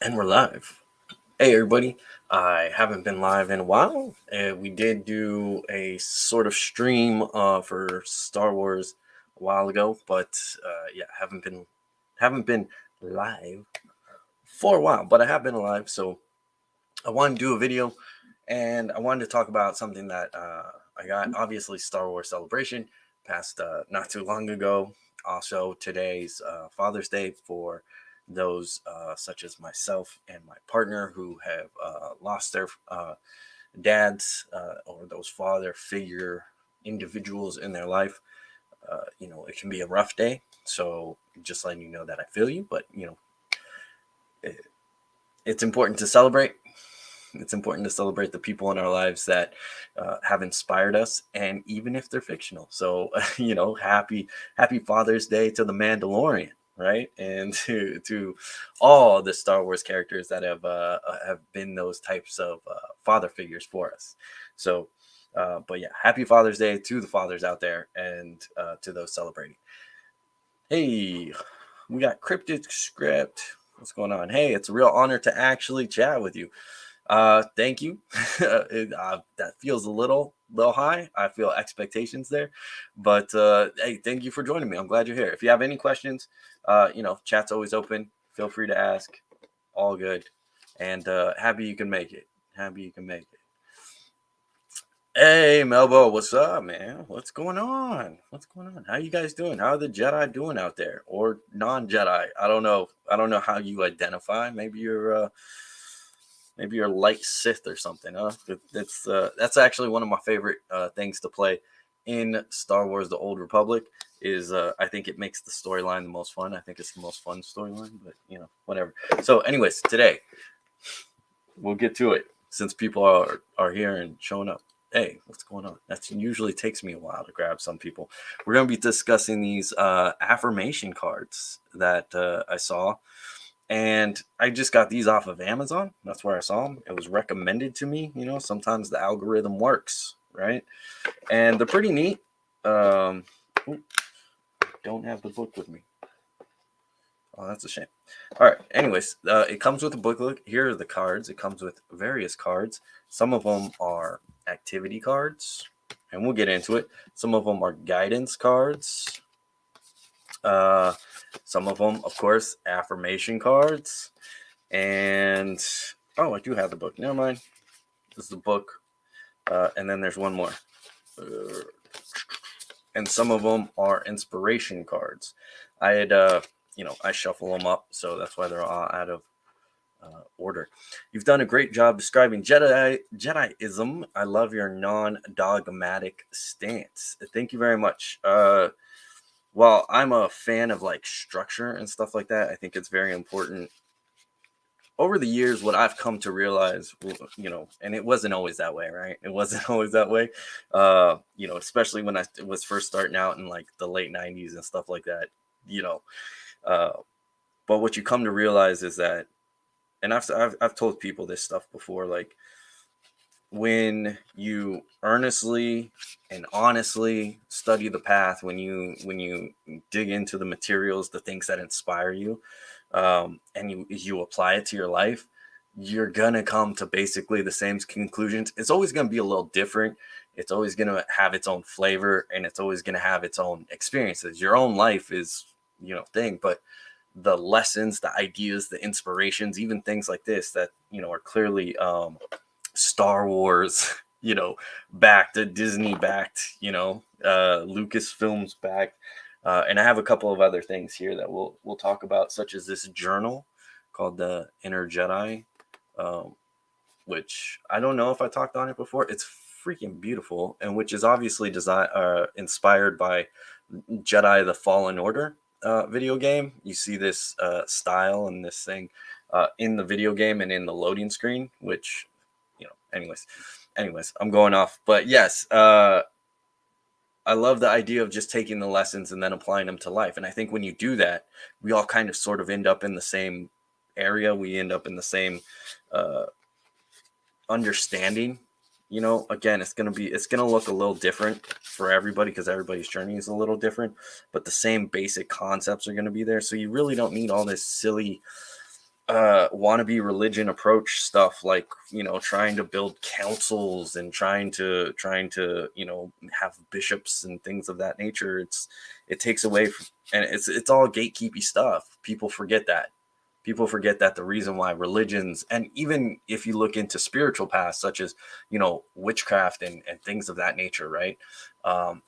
And we're live. Hey, everybody. I haven't been live in a while. We did do a sort of stream for Star Wars a while ago, but yeah, haven't been live for a while. But I have been live, so I wanted to do a video, and I wanted to talk about something that I got. Obviously, Star Wars Celebration passed not too long ago. Also, today's Father's Day for those such as myself and my partner who have lost their dads or those father figure individuals in their life. It can be a rough day. So, just letting you know that I feel you, but it, it's important to celebrate. It's important to celebrate the people in our lives that have inspired us, and even if they're fictional. So, happy Father's Day to the Mandalorian, right? And to all the Star Wars characters that have been those types of father figures for us. So, but yeah, happy Father's Day to the fathers out there, and to those celebrating. Hey, we got Cryptid Script. What's going on? Hey, it's a real honor to actually chat with you. Thank you. That feels a little high. I feel expectations there, but hey, thank you for joining me. I'm glad you're here. If you have any questions, chat's always open. Feel free to ask. All good, and happy you can make it. Happy you can make it. Hey, Melbo, what's up, man? What's going on? What's going on? How you guys doing? How are the Jedi doing out there, or non-Jedi? I don't know. I don't know how you identify. Maybe you're light Sith or something, huh? That's actually one of my favorite things to play in Star Wars: The Old Republic. Is I think it makes the storyline the most fun. I think it's the most fun storyline, but whatever. So, anyways, today we'll get to it since people are here and showing up. Hey, what's going on? That usually takes me a while to grab some people. We're going to be discussing these affirmation cards that I saw, and I just got these off of Amazon. That's where I saw them. It was recommended to me. Sometimes the algorithm works, right? And they're pretty neat. Don't have the book with me. Oh, that's a shame. All right. Anyways, it comes with a booklet. Here are the cards. It comes with various cards. Some of them are activity cards, and we'll get into it. Some of them are guidance cards. Some of them, of course, affirmation cards. And I do have the book. Never mind. This is the book. And then there's one more. And some of them are inspiration cards. I had, I shuffle them up, so that's why they're all out of order. You've done a great job describing Jediism. I love your non-dogmatic stance. Thank you very much. While I'm a fan of like structure and stuff like that, I think it's very important. Over the years, what I've come to realize, and it wasn't always that way, right? It wasn't always that way. Especially when I was first starting out in like the late 90s and stuff like that, you know. Uh, but what you come to realize is that, and I've told people this stuff before, like when you earnestly and honestly study the path, when you dig into the materials, the things that inspire you, and you apply it to your life, you're gonna come to basically the same conclusions. It's always gonna be a little different. It's always gonna have its own flavor, and it's always gonna have its own experiences. Your own life is thing, but the lessons, the ideas, the inspirations, even things like this that are clearly Star Wars, backed, Disney backed, Lucasfilms backed. And I have a couple of other things here that we'll talk about, such as this journal called the Inner Jedi, which I don't know if I talked on it before. It's freaking beautiful, and which is obviously inspired by Jedi: The Fallen Order video game. You see this style and this thing in the video game and in the loading screen, which anyways, I'm going off, but yes, I love the idea of just taking the lessons and then applying them to life. And I think when you do that, we all kind of sort of end up in the same area. We end up in the same understanding. Again, it's gonna look a little different for everybody because everybody's journey is a little different, but the same basic concepts are gonna be there. So you really don't need all this silly wannabe religion approach stuff, like, trying to build councils and trying to have bishops and things of that nature. It takes away from, and it's all gatekeepy stuff. People forget that the reason why religions, and even if you look into spiritual paths such as witchcraft and things of that nature, right?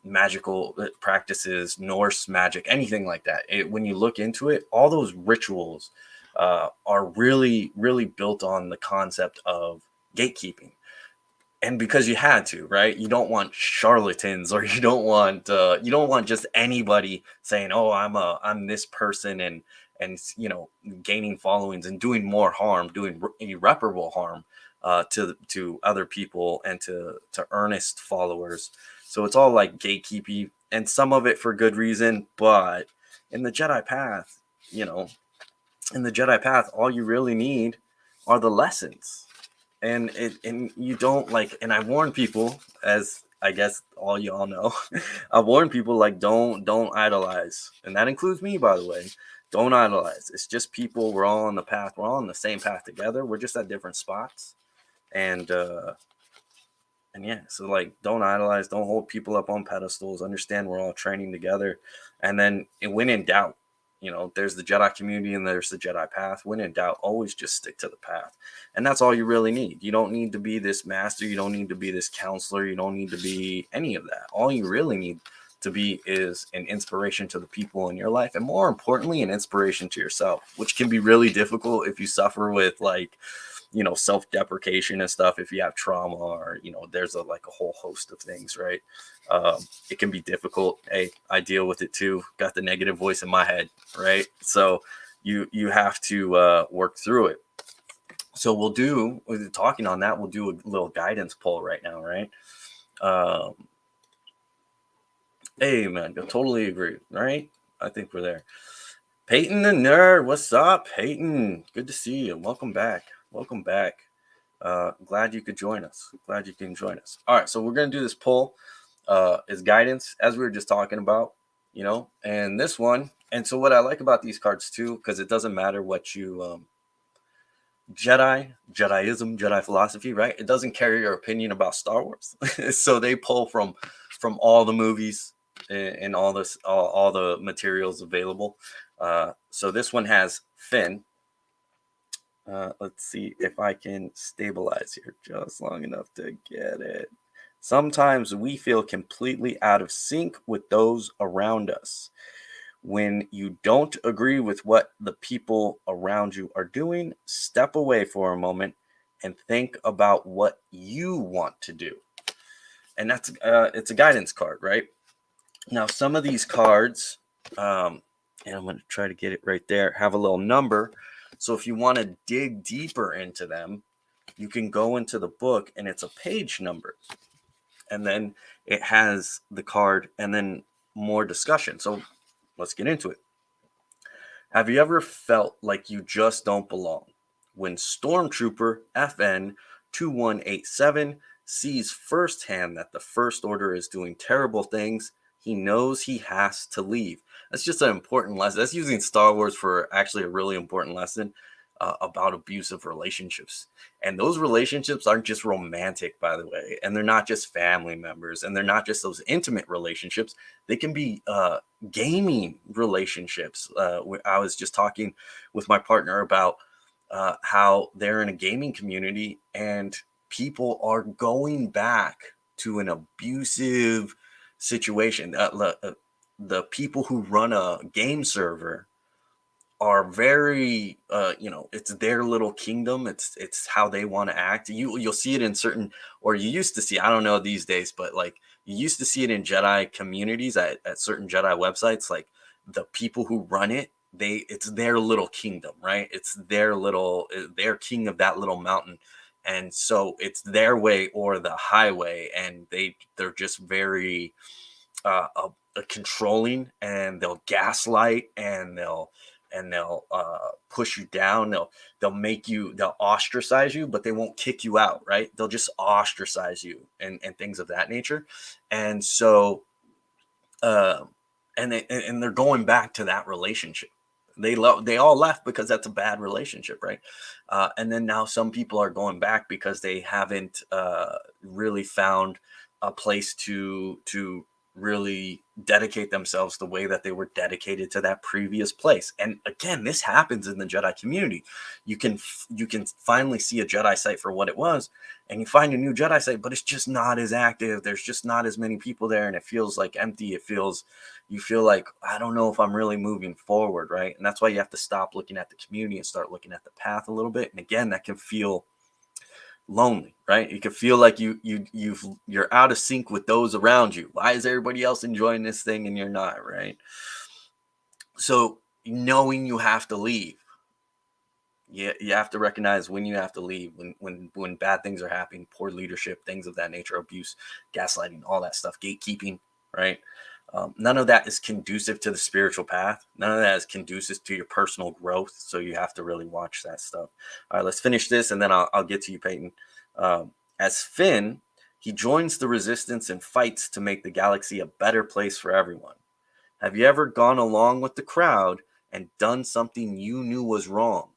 Magical practices, Norse magic, anything like that, when you look into it, all those rituals are really, really built on the concept of gatekeeping. And because you had to, right? You don't want charlatans, or you don't want just anybody saying, "Oh, I'm this person," and gaining followings and doing more harm, doing irreparable harm to other people and to earnest followers. So it's all like gatekeepy, and some of it for good reason. But in the Jedi path, you know, all you really need are the lessons. And you don't, like, and I warn people, as I guess all y'all know, I warn people, like, don't idolize, and that includes me, by the way. Don't idolize. It's just people. We're all on the path. We're all on the same path together. We're just at different spots, and yeah. So, like, don't idolize. Don't hold people up on pedestals. Understand we're all training together, and then when in doubt, there's the Jedi community and there's the Jedi path. When in doubt, always just stick to the path. And that's all you really need. You don't need to be this master. You don't need to be this counselor. You don't need to be any of that. All you really need to be is an inspiration to the people in your life. And more importantly, an inspiration to yourself, which can be really difficult if you suffer with, like, self-deprecation and stuff. If you have trauma, or, there's a whole host of things, right? It can be difficult. Hey, I deal with it too. Got the negative voice in my head, right? So you have to work through it. So talking on that, we'll do a little guidance poll right now, right? Hey, man, I totally agree, right? I think we're there. Peyton the nerd, what's up, Peyton? Good to see you. Welcome back. Glad you could join us. All right, so we're gonna do this poll. Is guidance, as we were just talking about, and this one. And so what I like about these cards too, because it doesn't matter what you Jediism, Jedi philosophy, right? It doesn't carry your opinion about Star Wars. So they pull from all the movies and all the materials available. So this one has Finn. Let's see if I can stabilize here just long enough to get it. Sometimes we feel completely out of sync with those around us. When you don't agree with what the people around you are doing, step away for a moment and think about what you want to do. And that's it's a guidance card, right? Now, some of these cards, and I'm going to try to get it right there, have a little number. So if you want to dig deeper into them, you can go into the book and it's a page number. And then it has the card and then more discussion. So let's get into it. Have you ever felt like you just don't belong? When Stormtrooper FN 2187 sees firsthand that the First Order is doing terrible things, he knows he has to leave. That's just an important lesson. That's using Star Wars for actually a really important lesson about abusive relationships. And those relationships aren't just romantic, by the way, and they're not just family members, and they're not just those intimate relationships. They can be gaming relationships. I was just talking with my partner about how they're in a gaming community and people are going back to an abusive situation. The people who run a game server are very it's their little kingdom. It's how they want to act. You'll see it in certain, or you used to see, I don't know these days, but like you used to see it in Jedi communities at certain Jedi websites. Like the people who run it, it's their little kingdom, right? It's their king of that little mountain. And so it's their way or the highway, and they're just very controlling, and they'll gaslight, and they'll push you down. They'll ostracize you, but they won't kick you out, right? They'll just ostracize you and things of that nature. And so and they're going back to that relationship. They all left because that's a bad relationship, right? And then now some people are going back because they haven't really found a place to really dedicate themselves the way that they were dedicated to that previous place. And again, this happens in the Jedi community. You can finally see a Jedi site for what it was, and you find a new Jedi site, but it's just not as active. There's just not as many people there, and it feels like empty. You feel like, I don't know if I'm really moving forward, right? And that's why you have to stop looking at the community and start looking at the path a little bit. And again, that can feel lonely, right? You can feel like you're out of sync with those around you. Why is everybody else enjoying this thing and you're not, right? So knowing you have to leave, you have to recognize when you have to leave, when bad things are happening, poor leadership, things of that nature, abuse, gaslighting, all that stuff, gatekeeping, right? None of that is conducive to the spiritual path. None of that is conducive to your personal growth. So you have to really watch that stuff. All right, let's finish this, and then I'll get to you, Peyton. As Finn, he joins the resistance and fights to make the galaxy a better place for everyone. Have you ever gone along with the crowd and done something you knew was wrong?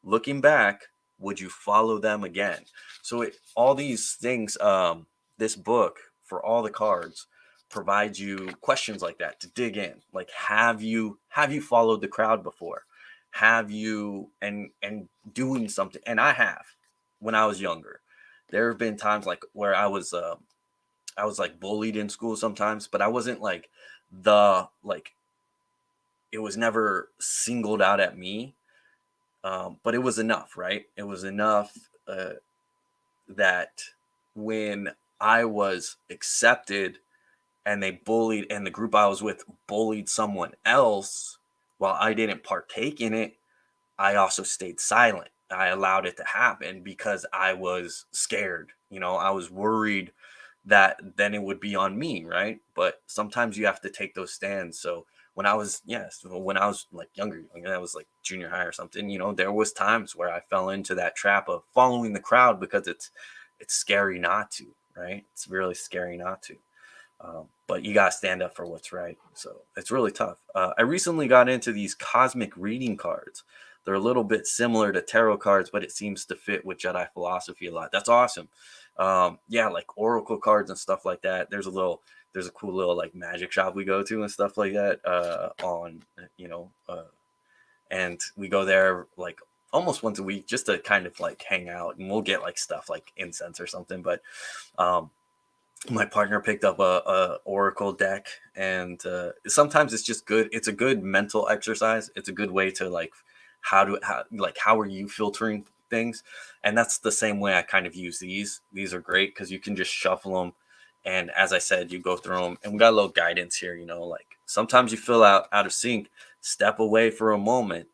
Looking back, would you follow them again? So all these things, this book for all the cards provides you questions like that to dig in. Like, have you followed the crowd before? Have you and doing something? And I have. When I was younger, there have been times like where I was like bullied in school sometimes, but I wasn't like it was never singled out at me. But it was enough, right? It was enough that when I was accepted and they bullied, and the group I was with bullied someone else while I didn't partake in it, I also stayed silent. I allowed it to happen because I was scared. I was worried that then it would be on me, right? But sometimes you have to take those stands. So when I was like younger, I was like junior high or something, there was times where I fell into that trap of following the crowd because it's scary not to, right? It's really scary not to. But you got to stand up for what's right. So it's really tough. I recently got into these cosmic reading cards. They're a little bit similar to tarot cards, but it seems to fit with Jedi philosophy a lot. That's awesome. Yeah, like oracle cards and stuff like that. There's a cool little like magic shop we go to and stuff like that and we go there like almost once a week just to kind of like hang out, and we'll get like stuff like incense or something. But my partner picked up a oracle deck, and sometimes it's just good. It's a good mental exercise. It's a good way to like how are you filtering things. And that's the same way I kind of use these are great because you can just shuffle them, and as I said, you go through them, and we got a little guidance here. Like sometimes you feel out of sync, step away for a moment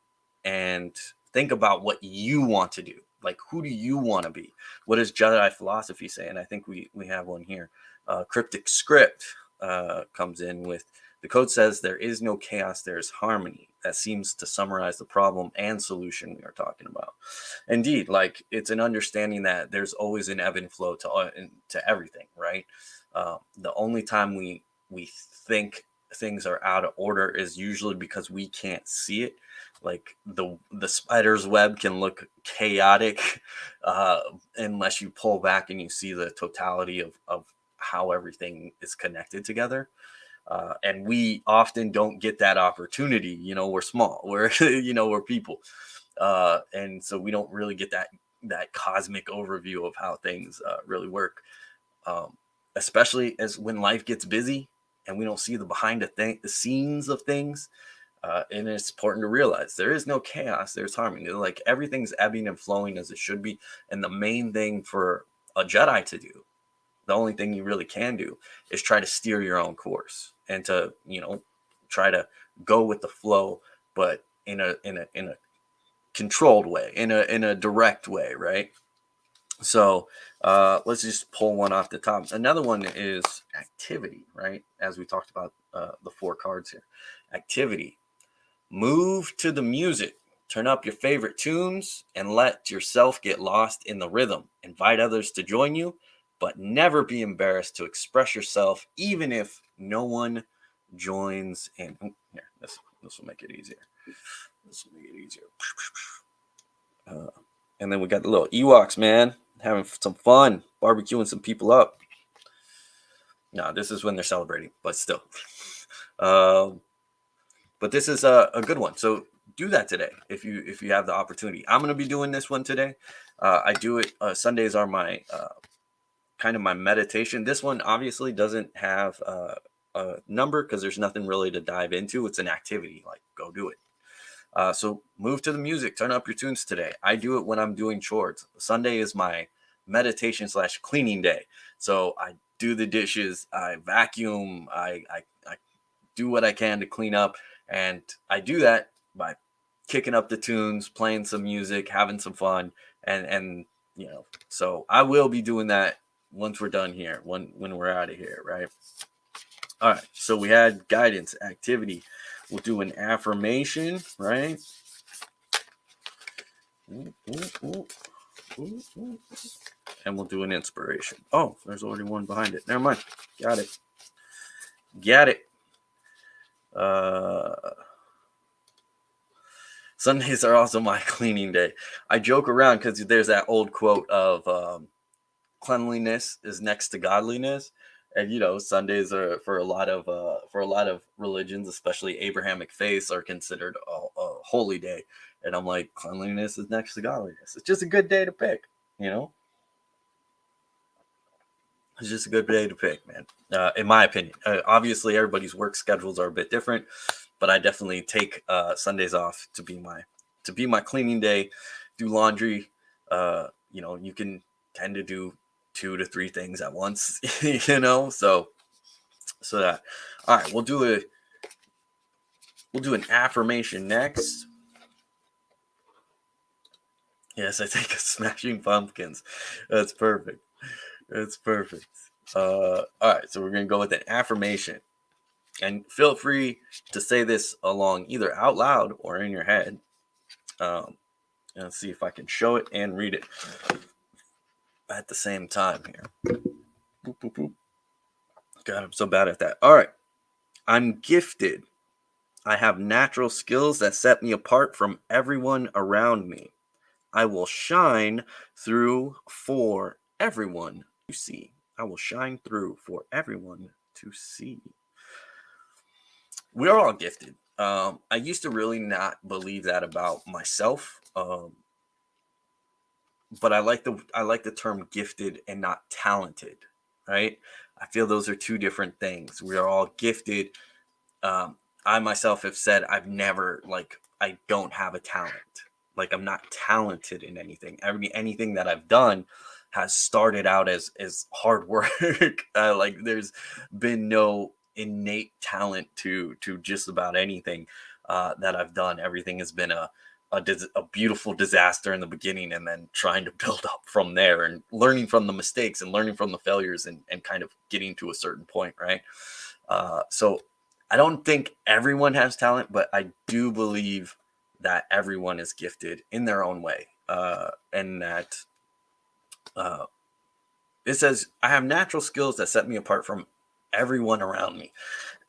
and think about what you want to do. Like, who do you want to be? What does Jedi philosophy say? And I think we have one here. Cryptic script comes in with, the code says there is no chaos, there is harmony. That seems to summarize the problem and solution we are talking about. Indeed, like it's an understanding that there's always an ebb and flow to everything, right? The only time we think things are out of order is usually because we can't see it. Like the spider's web can look chaotic unless you pull back and you see the totality of how everything is connected together. And we often don't get that opportunity. We're small, we're we're people, and so we don't really get that cosmic overview of how things really work, especially as when life gets busy and we don't see the behind the scenes of things. And it's important to realize there is no chaos, there's harmony. Like everything's ebbing and flowing as it should be. And the main thing for a Jedi to do, the only thing you really can do, is try to steer your own course and to try to go with the flow, but in a controlled way, in a direct way, right? So let's just pull one off the top. Another one is activity, right? As we talked about the 4 cards here. Activity. Move to the music. Turn up your favorite tunes and let yourself get lost in the rhythm. Invite others to join you, but never be embarrassed to express yourself, even if no one joins in. Here, this will make it easier. This will make it easier. And then we got the little Ewoks, man, having some fun, barbecuing some people up. No, this is when they're celebrating, but still. But this is a good one. So do that today if you have the opportunity. I'm going to be doing this one today. I do it. Sundays are my kind of my meditation. This one obviously doesn't have a number because there's nothing really to dive into. It's an activity. Like, go do it. So move to the music. Turn up your tunes today. I do it when I'm doing chores. Sunday is my meditation / cleaning day. So I do the dishes. I vacuum. I do what I can to clean up. And I do that by kicking up the tunes, playing some music, having some fun. And so I will be doing that once we're done here, when we're out of here, right? All right. So we had guidance, activity. We'll do an affirmation, right? And we'll do an inspiration. Oh, there's already one behind it. Never mind. Got it. Sundays are also my cleaning day. I joke around because there's that old quote of cleanliness is next to godliness. And Sundays are for a lot of religions, especially Abrahamic faiths, are considered a holy day. And I'm like, cleanliness is next to godliness. It's just a good day to pick, It's just a good day to pick, man. In my opinion. Obviously, everybody's work schedules are a bit different, but I definitely take Sundays off to be my cleaning day, do laundry. You can tend to do 2 to 3 things at once, so that. All right, we'll do an affirmation next. Yes, I think of Smashing Pumpkins. That's perfect. All right, so we're gonna go with an affirmation, and feel free to say this along either out loud or in your head. Let's see if I can show it and read it at the same time here. Boop, boop, boop. God, I'm so bad at that. All right. I'm gifted. I have natural skills that set me apart from everyone around me. I will shine through for everyone to see. I will shine through for everyone to see. We're all gifted. I used to really not believe that about myself. But I like the term gifted and not talented, right? I feel those are two different things. We are all gifted. I myself have said I don't have a talent. Like, I'm not talented in anything. Anything that I've done has started out as hard work. There's been no innate talent to just about anything that I've done. Everything has been a beautiful disaster in the beginning, and then trying to build up from there, and learning from the mistakes and learning from the failures, and kind of getting to a certain point, right? So I don't think everyone has talent, but I do believe that everyone is gifted in their own way. And that it says, I have natural skills that set me apart from everyone around me.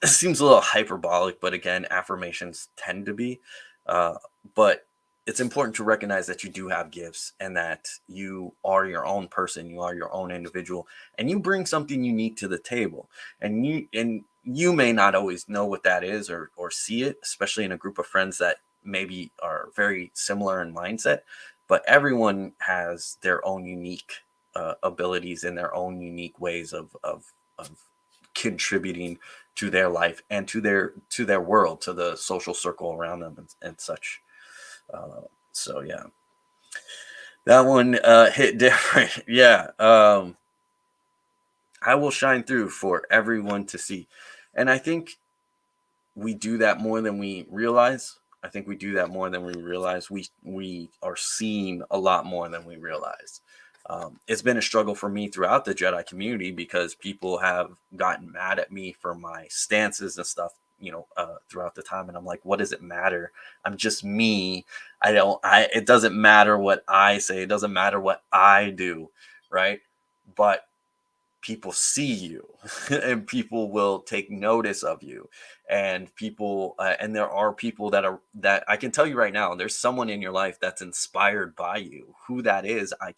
It seems a little hyperbolic, but again, affirmations tend to be. But it's important to recognize that you do have gifts, and that you are your own person. You are your own individual, and you bring something unique to the table. And you may not always know what that is, or see it, especially in a group of friends that maybe are very similar in mindset. But everyone has their own unique abilities and their own unique ways of contributing to their life and to their world, to the social circle around them, and such. So yeah, that one hit different. Yeah. I will shine through for everyone to see. And I think we do that more than we realize. We are seen a lot more than we realize. It's been a struggle for me throughout the Jedi community, because people have gotten mad at me for my stances and stuff, throughout the time. And I'm like, what does it matter? I'm just me. It doesn't matter what I say. It doesn't matter what I do. Right. But people see you and people will take notice of you, and people and there are people that I can tell you right now, there's someone in your life that's inspired by you. Who that is, I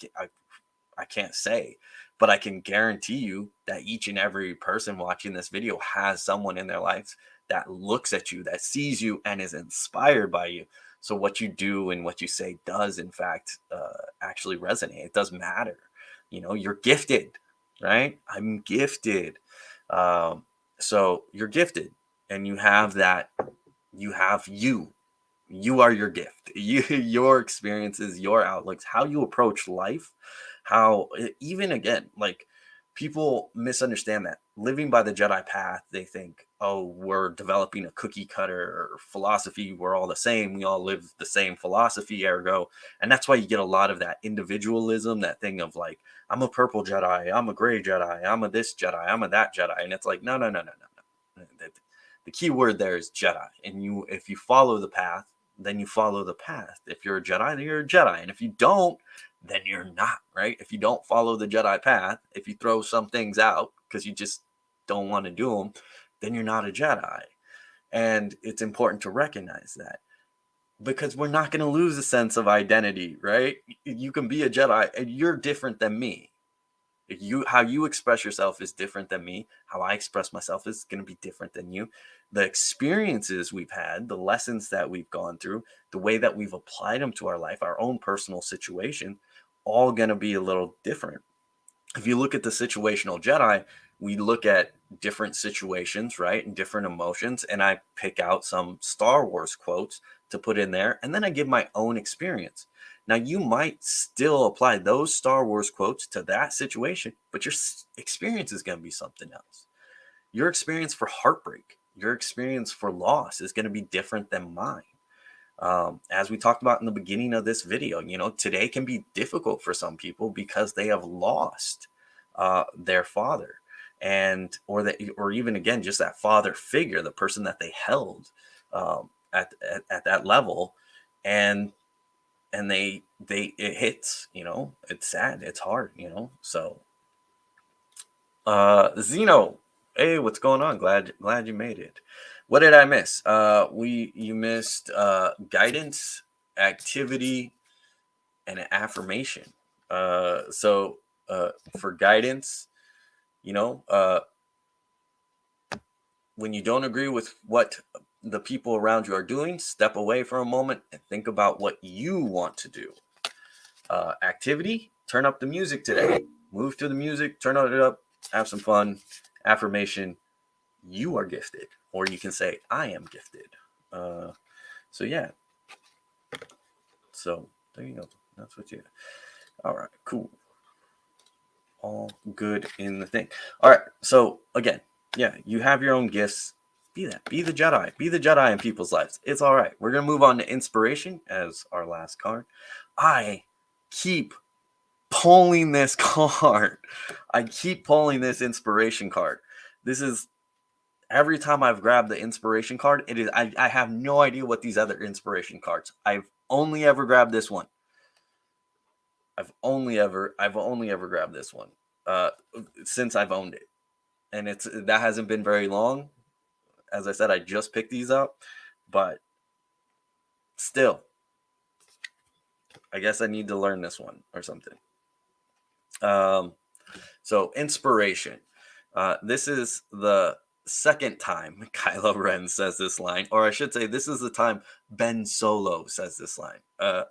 can't say, but I can guarantee you that each and every person watching this video has someone in their life that looks at you, that sees you, and is inspired by you. So what you do and what you say does, in fact, actually resonate. It does matter. You're gifted, right? I'm gifted. So you're gifted, and you have that. You have you. You are your gift. Your experiences, your outlooks, how you approach life, how even again, like, people misunderstand that living by the Jedi path, they think, oh, we're developing a cookie cutter philosophy. We're all the same. We all live the same philosophy, ergo. And that's why you get a lot of that individualism, that thing of like, I'm a purple Jedi, I'm a gray Jedi, I'm a this Jedi, I'm a that Jedi. And it's like, no, no, no, no, no, no. The key word there is Jedi. And if you follow the path, then you follow the path. If you're a Jedi, then you're a Jedi. And if you don't, then you're not, right? If you don't follow the Jedi path, if you throw some things out because you just don't want to do them, then you're not a Jedi. And it's important to recognize that, because we're not going to lose a sense of identity, right? You can be a Jedi and you're different than me. How you express yourself is different than me. How I express myself is going to be different than you. The experiences we've had, the lessons that we've gone through, the way that we've applied them to our life, our own personal situation, all going to be a little different. If you look at the situational Jedi, we look at different situations, right, and different emotions, and I pick out some Star Wars quotes to put in there, and then I give my own experience. Now, you might still apply those Star Wars quotes to that situation, but your experience is going to be something else. Your experience for heartbreak, your experience for loss is going to be different than mine. As we talked about in the beginning of this video, today can be difficult for some people because they have lost their father, or even again, just that father figure, the person that they held at that level, and it hits, it's sad, it's hard, so Zeno, hey, what's going on? Glad you made it. What did I miss? You missed guidance, activity, and an affirmation. So for guidance, when you don't agree with what the people around you are doing, step away for a moment and think about what you want to do. Activity, turn up the music today. Move to the music, turn it up, have some fun. Affirmation, you are gifted. Or you can say, I am gifted. So yeah. So there you go. That's what you. All right, cool. All good in the thing. All right. So again, yeah, you have your own gifts. Be that. Be the Jedi. Be the Jedi in people's lives. It's all right. We're going to move on to inspiration as our last card. I keep pulling this card. I keep pulling this inspiration card. This is every time I've grabbed the inspiration card, it is I have no idea what these other inspiration cards. I've only ever grabbed this one. I've only ever grabbed this one since I've owned it. And that hasn't been very long. As I said, I just picked these up, but still, I guess I need to learn this one or something. So inspiration. This is the second time Kylo Ren says this line, or I should say, this is the time Ben Solo says this line.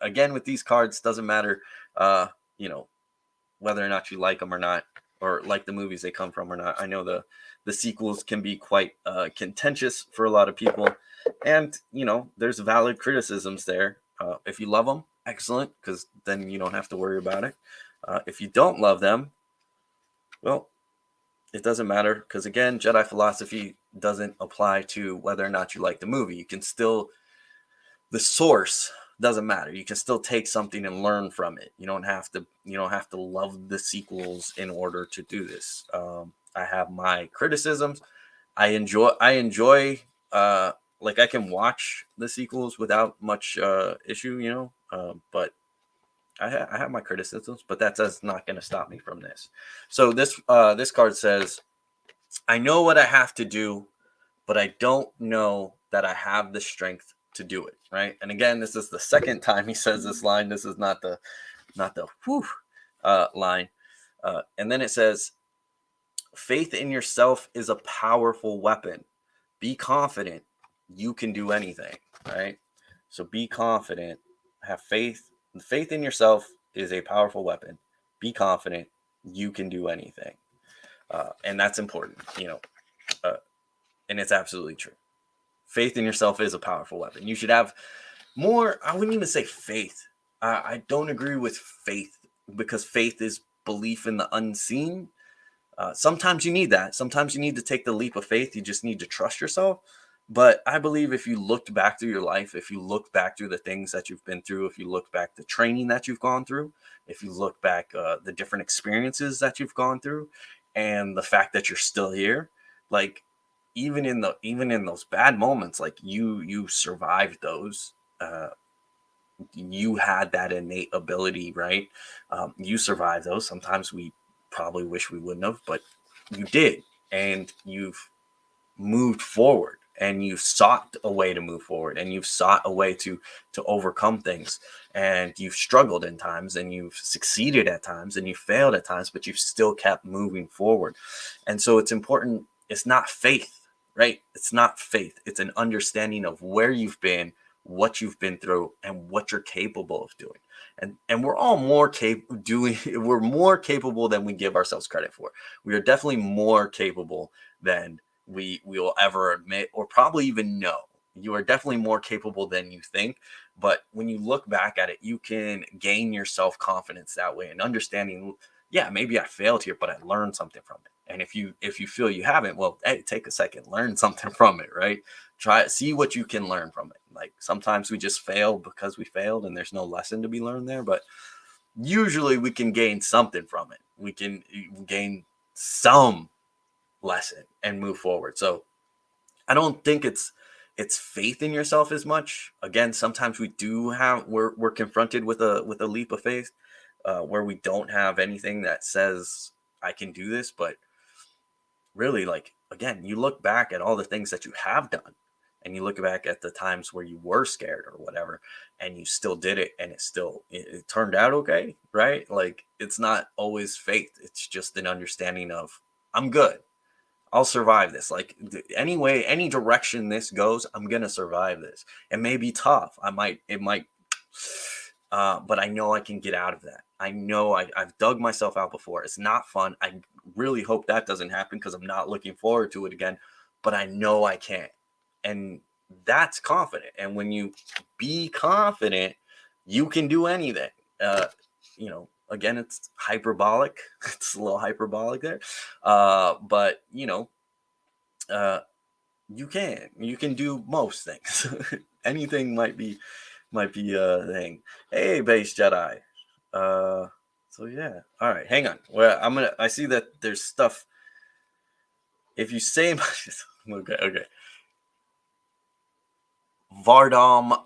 Again, with these cards, doesn't matter, whether or not you like them or not, or like the movies they come from or not. I know the sequels can be quite contentious for a lot of people, and there's valid criticisms there. If you love them, excellent, because then you don't have to worry about it. If you don't love them, well, it doesn't matter, because again, Jedi philosophy doesn't apply to whether or not you like the movie. You can still, the source doesn't matter. You can still take something and learn from it. You don't have to love the sequels in order to do this. I have my criticisms. I enjoy like, I can watch the sequels without much issue, but I have my criticisms, but that's not going to stop me from this. So this card says, I know what I have to do, but I don't know that I have the strength to do it. Right. And again, this is the second time he says this line. This is not the whew line. And then it says, faith in yourself is a powerful weapon. Be confident. You can do anything. Right. So be confident. Have faith. Faith in yourself is a powerful weapon. Be confident. You can do anything. And that's important, and it's absolutely true. Faith in yourself is a powerful weapon. You should have more. I wouldn't even say faith. I don't agree with faith, because faith is belief in the unseen. Sometimes you need that. Sometimes you need to take the leap of faith. You just need to trust yourself. But I believe if you looked back through your life, if you look back through the things that you've been through, if you look back the training that you've gone through, if you look back the different experiences that you've gone through, and the fact that you're still here, like even in those bad moments, like you survived those. You had that innate ability, right? You survived those. Sometimes we probably wish we wouldn't have, but you did, and you've moved forward, and you've sought a way to move forward, and you've sought a way to overcome things, and you've struggled in times, and you've succeeded at times, and you failed at times, but you've still kept moving forward. And so it's important. It's not faith, right? It's not faith. It's an understanding of where you've been, what you've been through, and what you're capable of doing. And we're all we're more capable than we give ourselves credit for. We are definitely more capable than we will ever admit, or probably even know. You are definitely more capable than you think. But when you look back at it, you can gain your self-confidence that way, and understanding, yeah, maybe I failed here, but I learned something from it. And if you feel you haven't, well, hey, take a second, learn something from it, right? Try it, see what you can learn from it. Like sometimes we just fail because we failed, and there's no lesson to be learned there. But usually we can gain something from it. We can gain some lesson and move forward. So I don't think it's faith in yourself as much. Again, sometimes we're confronted with a leap of faith, where we don't have anything that says I can do this. But really, like, again, you look back at all the things that you have done, and you look back at the times where you were scared or whatever, and you still did it, and it turned out okay, right? Like, it's not always faith. It's just an understanding of, I'm good. I'll survive this. Like, anyway, any direction this goes, I'm gonna survive this. It may be tough. It might, but I know I can get out of that. I know I've dug myself out before. It's not fun. I really hope that doesn't happen, because I'm not looking forward to it again. But I know I can, and that's confident. And when you be confident, you can do anything. Again, it's hyperbolic. It's a little hyperbolic there, but you can do most things. Anything might be a thing. Hey, base Jedi. So yeah. All right, hang on. Well, I see that there's stuff. If you say okay. Vardom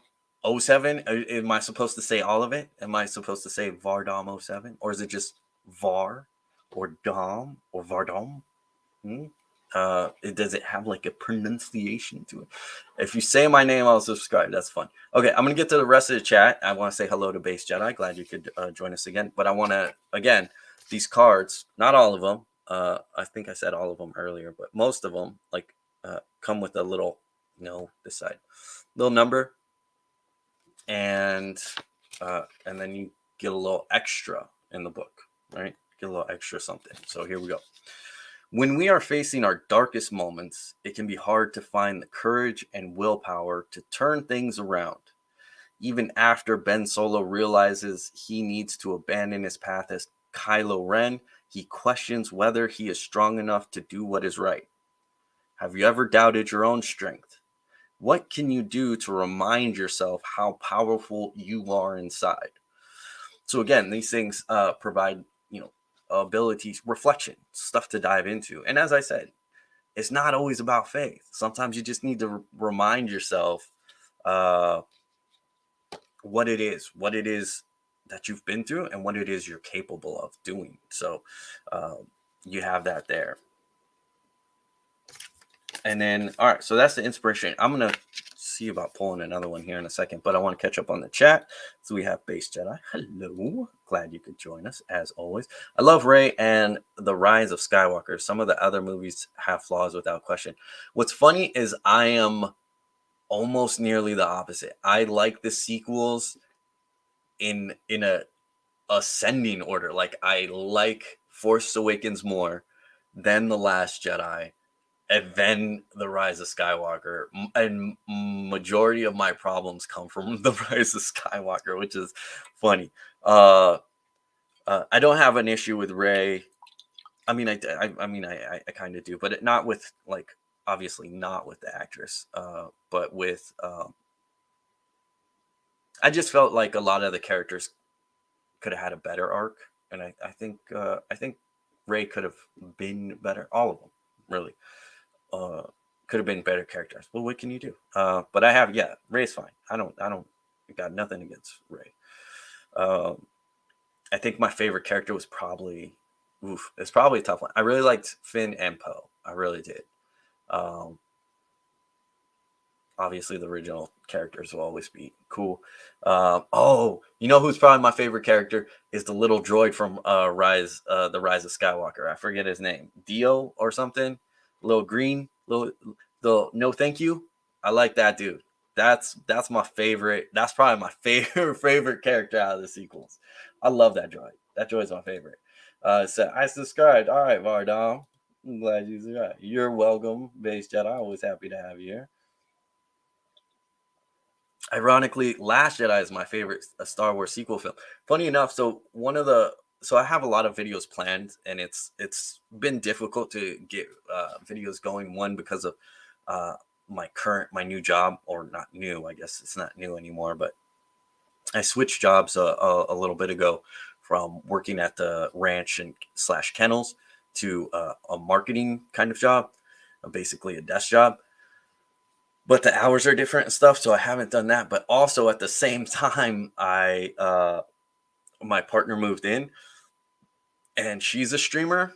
07. Am I supposed to say all of it? Am I supposed to say Vardom 07, or is it just Var or Dom or Vardom? Does it have like a pronunciation to it? If you say my name, I'll subscribe. That's fun. Okay, I'm gonna get to the rest of the chat. I want to say hello to Base Jedi. Glad you could join us again. But I want to, again, these cards, not all of them. I think I said all of them earlier, but most of them come with a little, this side, little number, and then you get a little extra in the book, right? Get a little extra something. So here we go. When we are facing our darkest moments, it can be hard to find the courage and willpower to turn things around. Even after Ben Solo realizes he needs to abandon his path as Kylo Ren, he questions whether he is strong enough to do what is right. Have you ever doubted your own strength? What can you do to remind yourself how powerful you are inside? So again, these things provide, abilities, reflection, stuff to dive into. And as I said, it's not always about faith. Sometimes you just need to remind yourself what it is that you've been through and what it is you're capable of doing. So you have that there. And then, all right, so that's the inspiration. I'm going to see about pulling another one here in a second, but I want to catch up on the chat. So we have Base Jedi. Hello. Glad you could join us, as always. I love Rey and The Rise of Skywalker. Some of the other movies have flaws without question. What's funny is I am almost nearly the opposite. I like the sequels in a ascending order. Like, I like Force Awakens more than The Last Jedi, and then The Rise of Skywalker. And majority of my problems come from The Rise of Skywalker, which is funny. I don't have an issue with Rey. I mean, I kind of do, but not with, like, obviously not with the actress, but with. I just felt like a lot of the characters could have had a better arc, and I think Rey could have been better. All of them, really. Could have been better characters. Well, what can you do? But I have, Rey's fine. I don't got nothing against Rey. I think my favorite character was probably, it's probably a tough one. I really liked Finn and Poe. I really did. Obviously the original characters will always be cool. You know who's probably my favorite character is the little droid from the Rise of Skywalker. I forget his name, Dio or something. Little green, little no thank you. I like that dude. That's my favorite. That's probably my favorite character out of the sequels. I love that droid. That droid's my favorite. So I subscribed. All right, Vardom. I'm glad you subscribed. You're welcome, Base Jedi. Always happy to have you here. Ironically, Last Jedi is my favorite Star Wars sequel film. Funny enough, so I have a lot of videos planned, and it's been difficult to get videos going. One, because of my new job, or not new, I guess it's not new anymore, but I switched jobs a little bit ago from working at the ranch and / kennels to a marketing kind of job, basically a desk job. But the hours are different and stuff, so I haven't done that. But also at the same time, my partner moved in, and she's a streamer,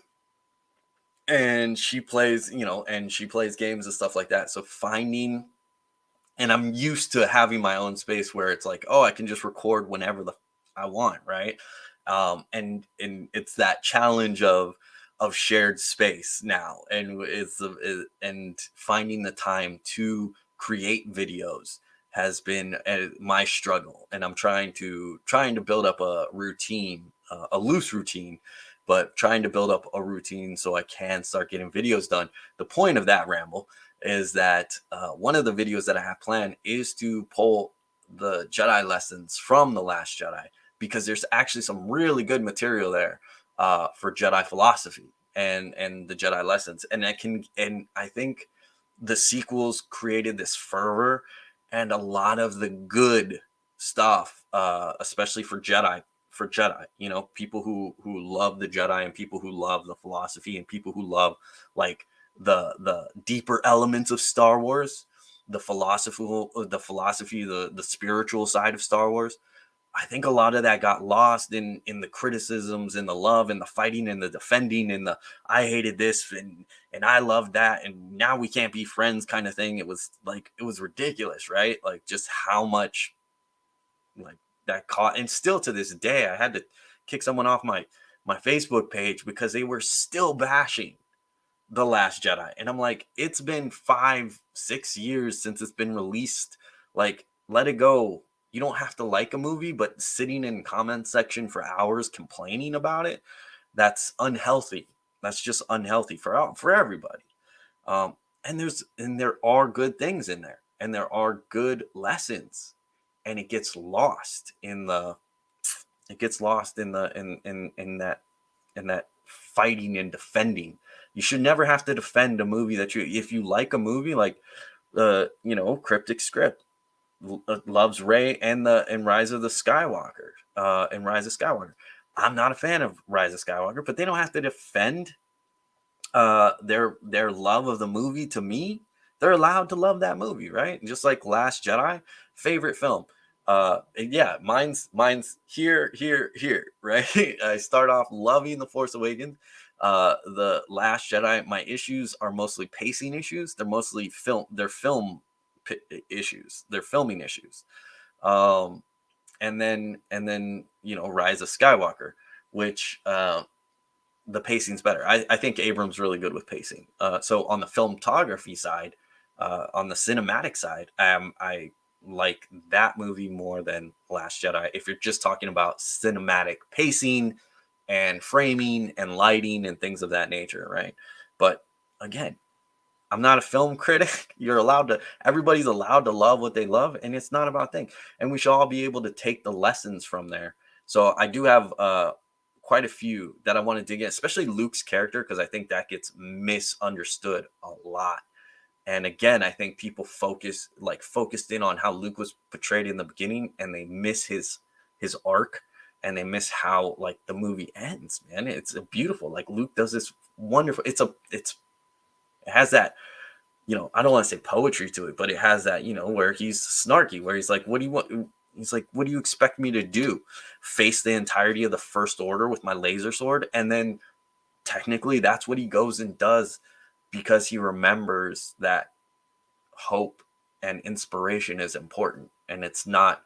and she plays, games and stuff like that. So and I'm used to having my own space where it's like, oh, I can just record whenever I want, right? And it's that challenge of shared space now, and and finding the time to create videos has been my struggle, and I'm trying to build up a routine, a loose routine, but trying to build up a routine so I can start getting videos done. The point of that ramble is that one of the videos that I have planned is to pull the Jedi lessons from The Last Jedi, because there's actually some really good material there for Jedi philosophy and the Jedi lessons. And I think the sequels created this fervor, and a lot of the good stuff, especially for Jedi, people who love the Jedi, and people who love the philosophy, and people who love, like, the deeper elements of Star Wars, the philosophy, the spiritual side of Star Wars. I think a lot of that got lost in the criticisms, and the love, and the fighting, and the defending, and the I hated this, and I loved that, and now we can't be friends kind of thing. It was ridiculous, right? Like, just how much, like, that caught. And still to this day, I had to kick someone off my Facebook page because they were still bashing The Last Jedi. And I'm like, it's been 5-6 years since it's been released. Like, let it go. You don't have to like a movie, but sitting in comment section for hours complaining about it, that's unhealthy. That's just unhealthy for everybody. And there are good things in there, and there are good lessons, and it gets lost in the in that fighting and defending. You should never have to defend a movie if you like a movie, like Cryptic Script loves Rey and Rise of the Skywalker, and Rise of Skywalker. I'm not a fan of Rise of Skywalker, but they don't have to defend their love of the movie to me. They're allowed to love that movie, right? Just like Last Jedi, favorite film. Yeah, mine's here, right? I start off loving The Force Awakens. The Last Jedi, my issues are mostly pacing issues. They're mostly issues. They're filming issues. Um, and then Rise of Skywalker, which the pacing's better. I think Abrams really good with pacing. So on the filmography side, on the cinematic side, I like that movie more than Last Jedi. If you're just talking about cinematic pacing and framing and lighting and things of that nature, right? But again, I'm not a film critic. Everybody's allowed to love what they love, and it's not about things. And we should all be able to take the lessons from there. So I do have quite a few that I want to dig in, especially Luke's character, because I think that gets misunderstood a lot. And again, I think people focused in on how Luke was portrayed in the beginning, and they miss his arc, and they miss how like the movie ends. Man, it's a beautiful. Like Luke does this wonderful. It has that, I don't want to say poetry to it, but it has that, where he's snarky, where he's like, what do you want? He's like, what do you expect me to do? Face the entirety of the First Order with my laser sword? And then technically that's what he goes and does, because he remembers that hope and inspiration is important. And it's not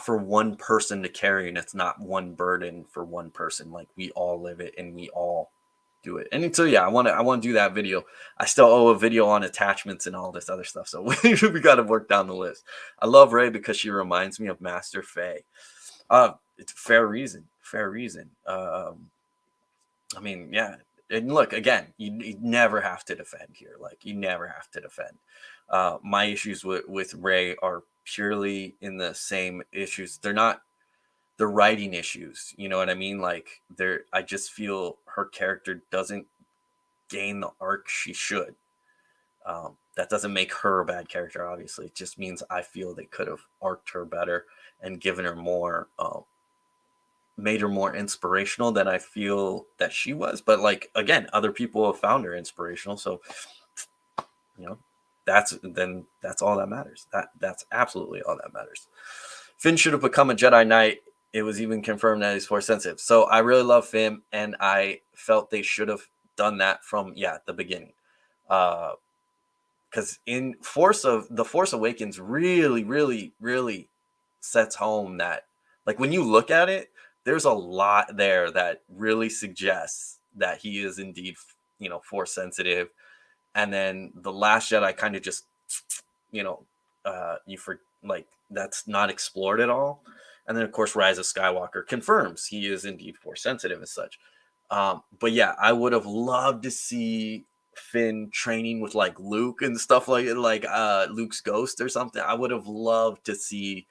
for one person to carry, and it's not one burden for one person. Like we all live it, and we all do it. And so yeah, I want to do that video. I still owe a video on attachments and all this other stuff, so we got to work down the list. I love Rey because she reminds me of Master Faye. It's fair reason. I mean, yeah. And look, again, you never have to defend here. Like you never have to defend. My issues with Rey are purely in the same issues. They're not the writing issues. You know what I mean? Like I just feel her character doesn't gain the arc she should. That doesn't make her a bad character, obviously. It just means I feel they could have arced her better and given her more, made her more inspirational than I feel that she was. But like again, other people have found her inspirational, so you know, that's all that matters. That's absolutely all that matters. Finn should have become a Jedi Knight. It was even confirmed that he's Force sensitive. So I really love Finn, and I felt they should have done that from the beginning. Because in the Force Awakens really, really, really sets home that, like, when you look at it, there's a lot there that really suggests that he is indeed, Force sensitive. And then the Last Jedi kind of just, that's not explored at all. And then of course Rise of Skywalker confirms he is indeed Force sensitive as such. But yeah, I would have loved to see Finn training with like Luke and stuff like Luke's ghost or something. I would have loved to see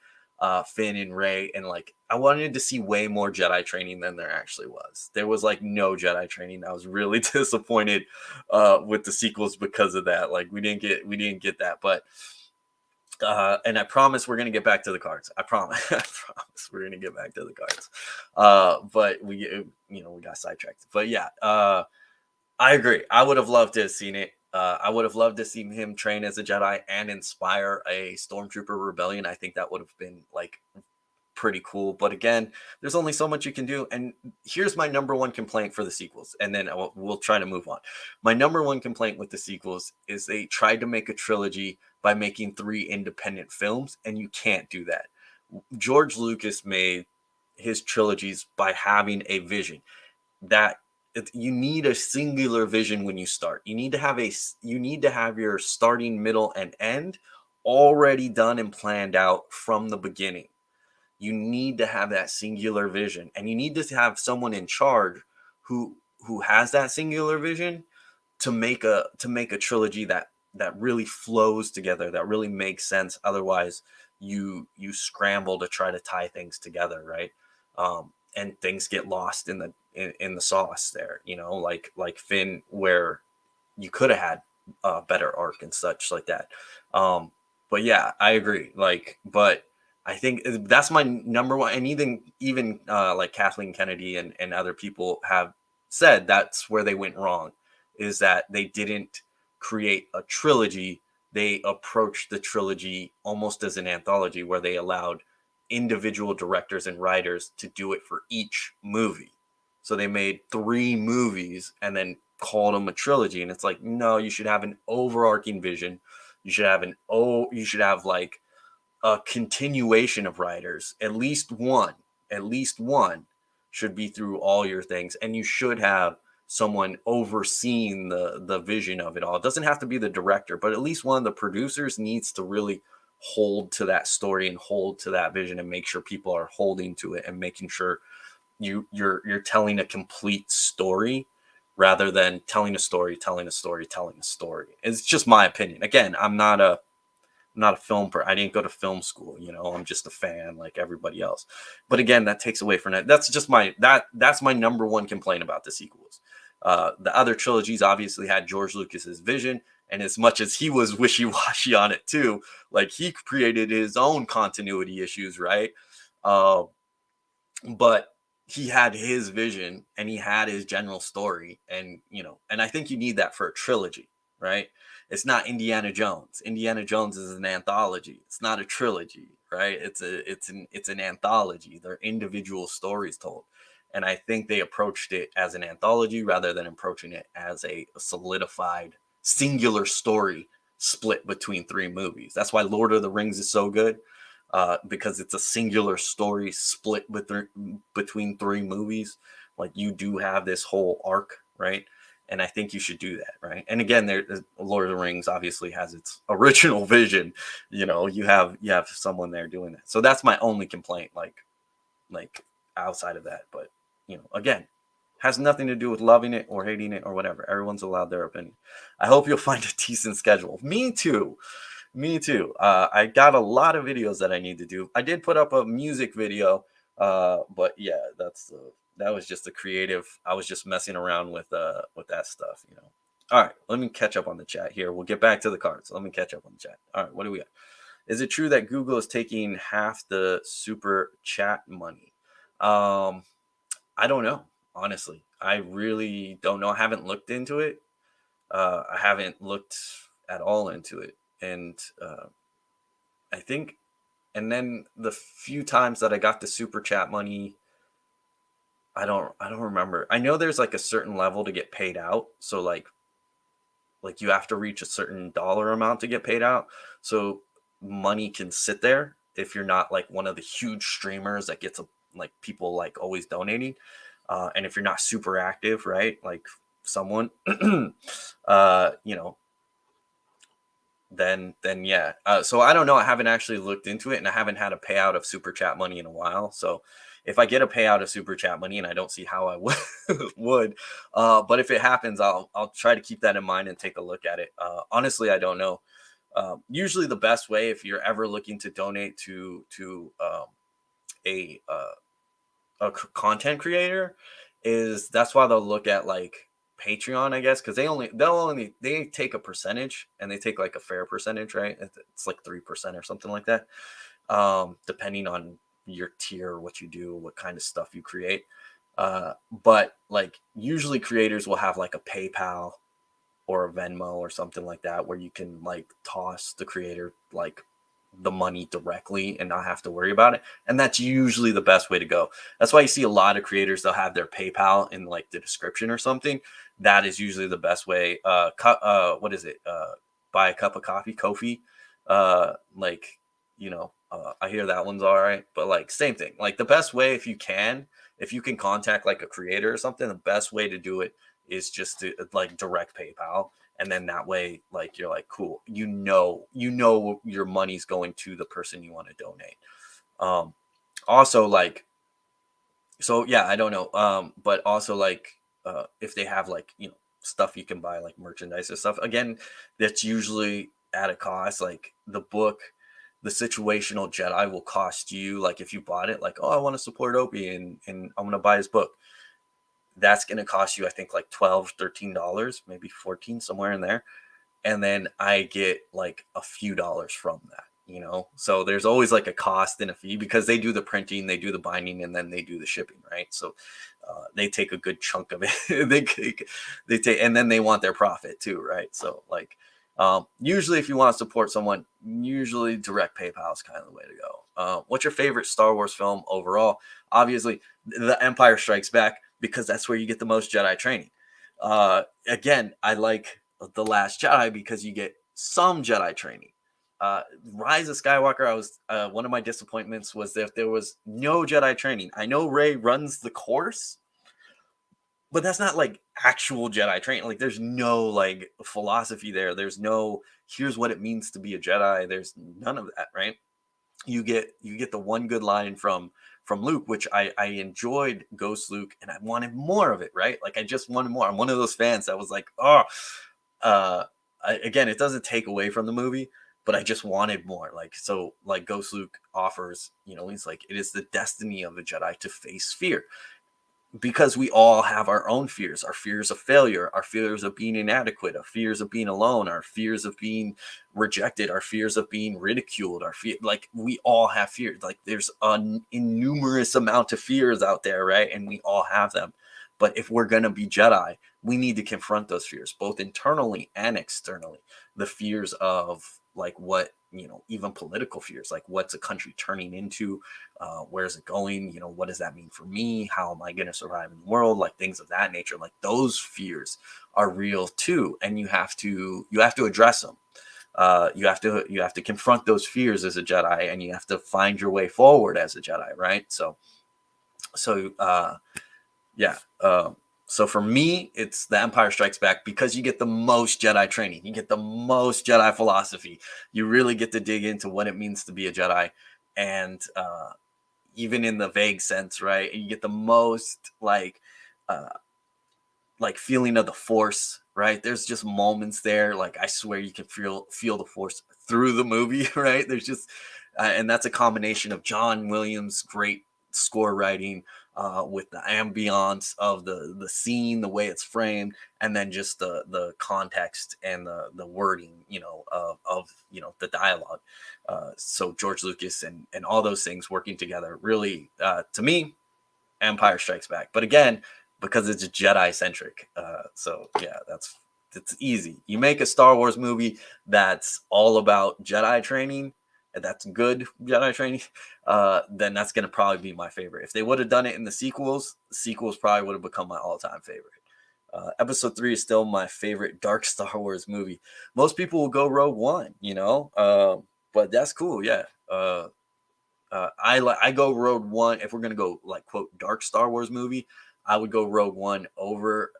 Finn and Rey, and like I wanted to see way more Jedi training than there actually was. There was like no Jedi training. I was really disappointed with the sequels because of that. Like we didn't get that, but and I promise we're gonna get back to the cards. I promise. I promise we're gonna get back to the cards. But we got sidetracked. But yeah, I agree. I would have loved to have seen it. I would have loved to see him train as a Jedi and inspire a Stormtrooper rebellion. I think that would have been like pretty cool. But again, there's only so much you can do. And here's my number one complaint for the sequels, and then we'll try to move on. My number one complaint with the sequels is they tried to make a trilogy by making 3 independent films, and you can't do that. George Lucas made his trilogies by having a vision that you need a singular vision when you start. You need to have your starting, middle, and end already done and planned out from the beginning. You need to have that singular vision, and you need to have someone in charge who has that singular vision to make a trilogy that really flows together, that really makes sense. Otherwise, you scramble to try to tie things together, right? And things get lost in the sauce there, like Finn, where you could have had a better arc and such like that. But yeah, I agree. But I think that's my number one. And even like Kathleen Kennedy and other people have said that's where they went wrong, is that they didn't create a trilogy they approached the trilogy almost as an anthology, where they allowed individual directors and writers to do it for each movie. So they made 3 movies and then called them a trilogy. And it's like, no, you should have an overarching vision. You should have like a continuation of writers. At least one should be through all your things. And you should have someone overseeing the vision of it all. It doesn't have to be the director, but at least one of the producers needs to really hold to that story and hold to that vision and make sure people are holding to it and making sure you're telling a complete story rather than telling a story. It's just my opinion. Again, I'm not a film I didn't go to film school, I'm just a fan like everybody else. But again, that takes away from that. That's just that's my number one complaint about the sequels. The other trilogies obviously had George Lucas's vision, and as much as he was wishy-washy on it too, like he created his own continuity issues, right? But he had his vision and he had his general story, and and I think you need that for a trilogy, right? It's not Indiana Jones. Indiana Jones is an anthology. It's not a trilogy, right? It's an anthology. They're individual stories told. And I think they approached it as an anthology rather than approaching it as a solidified singular story split between 3 movies. That's why Lord of the Rings is so good, because it's a singular story split between 3 movies. Like, you do have this whole arc, right? And I think you should do that, right? And again, Lord of the Rings obviously has its original vision. You have someone there doing that. So that's my only complaint, like outside of that. But again, has nothing to do with loving it or hating it or whatever. Everyone's allowed their opinion. I hope you'll find a decent schedule. Me too. I got a lot of videos that I need to do. I did put up a music video, but yeah, that was just a creative. I was just messing around with that stuff. All right, let me catch up on the chat here. We'll get back to the cards. Let me catch up on the chat. All right, what do we got? Is it true that Google is taking half the super chat money? I don't know, honestly. I really don't know. I haven't looked into it. I haven't looked at all into it. And I think, and then the few times that I got the super chat money, I don't remember. I know there's like a certain level to get paid out. So like you have to reach a certain dollar amount to get paid out. So money can sit there if you're not like one of the huge streamers that gets like people like always donating. And if you're not super active, right? Like someone, then yeah. So I don't know. I haven't actually looked into it, and I haven't had a payout of super chat money in a while. So if I get a payout of super chat money, and I don't see how I would, but if it happens, I'll try to keep that in mind and take a look at it. Honestly, I don't know. Usually the best way, if you're ever looking to donate to a content creator, is that's why they'll look at like Patreon, I guess, because they take a percentage, and they take like a fair percentage, right? It's like 3% or something like that, depending on your tier, what you do, what kind of stuff you create. But like usually creators will have like a PayPal or a Venmo or something like that, where you can like toss the creator like the money directly and not have to worry about it. And that's usually the best way to go. That's why you see a lot of creators, they'll have their PayPal in like the description or something. That is usually the best way. What is it? Buy a cup of coffee, Kofi. I hear that one's all right, but like same thing. Like the best way, if you can contact like a creator or something, the best way to do it is just to like direct PayPal. And then that way, like, you're like, cool, your money's going to the person you want to donate. Also like, so yeah, I don't know. But also like, if they have like, stuff you can buy, like merchandise or stuff, again, that's usually at a cost. Like the book, The Situational Jedi, will cost you, like if you bought it, like, oh, I want to support Opie and I'm going to buy his book. That's going to cost you, I think, like $12, $13, maybe 14, somewhere in there. And then I get like a few dollars from that, So there's always like a cost and a fee, because they do the printing, they do the binding, and then they do the shipping, right? So they take a good chunk of it. they take, and then they want their profit too, right? So like, Usually, if you want to support someone, usually direct PayPal is kind of the way to go. What's your favorite Star Wars film overall? Obviously, The Empire Strikes Back, because that's where you get the most Jedi training. Again, I like The Last Jedi because you get some Jedi training. Rise of Skywalker, I was one of my disappointments was that there was no Jedi training. I know Rey runs the course, but that's not like actual Jedi training. Like there's no like philosophy there. There's no here's what it means to be a Jedi. There's none of that, right? You get the one good line from Luke, which I enjoyed Ghost Luke, and I wanted more of it, right? Like I just wanted more. I'm one of those fans that was like, oh, uh, again, it doesn't take away from the movie, but I just wanted more. Like so, like Ghost Luke offers, he's like, it is the destiny of a Jedi to face fear because we all have our own fears, our fears of failure, our fears of being inadequate, our fears of being alone, our fears of being rejected, our fears of being ridiculed, our fear, like we all have fears. Like there's an innumerous amount of fears out there, right? And we all have them. But if we're going to be Jedi, we need to confront those fears, both internally and externally. The fears of like what, even political fears, like what's a country turning into, where's it going, what does that mean for me, how am I going to survive in the world, like things of that nature. Like those fears are real too, and you have to address them. You have to confront those fears as a Jedi, and you have to find your way forward as a Jedi, right? So yeah. So for me, it's The Empire Strikes Back because you get the most Jedi training, you get the most Jedi philosophy, you really get to dig into what it means to be a Jedi, and even in the vague sense, right? You get the most uh, like feeling of the Force, right? There's just moments there, like I swear you can feel the Force through the movie, right? There's just, and that's a combination of John Williams' great score writing, with the ambiance of the scene, the way it's framed, and then just the context and the wording, of the dialogue. So George Lucas and all those things working together, really, to me, Empire Strikes Back. But again, because it's Jedi centric, so yeah, it's easy. You make a Star Wars movie that's all about Jedi training, and that's good Jedi training, then that's gonna probably be my favorite. If they would have done it in the sequels probably would have become my all-time favorite. Episode 3 is still my favorite dark Star Wars movie. Most people will go Rogue One, but that's cool. Yeah. I go Rogue One. If we're gonna go like quote dark Star Wars movie, I would go Rogue One over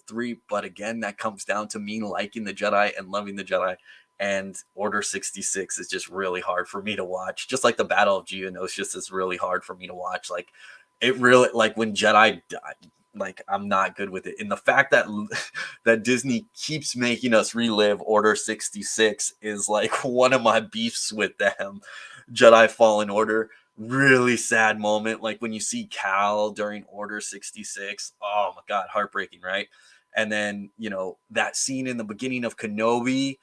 3. But again, that comes down to me liking the Jedi and loving the Jedi. And Order 66 is just really hard for me to watch. Just like the Battle of Geonosis is really hard for me to watch. Like it really, like when Jedi die, like I'm not good with it. And the fact that that Disney keeps making us relive Order 66 is like one of my beefs with them. Jedi Fallen Order, really sad moment. Like when you see Cal during Order 66. Oh my God, heartbreaking, right? And then, that scene in the beginning of Kenobi.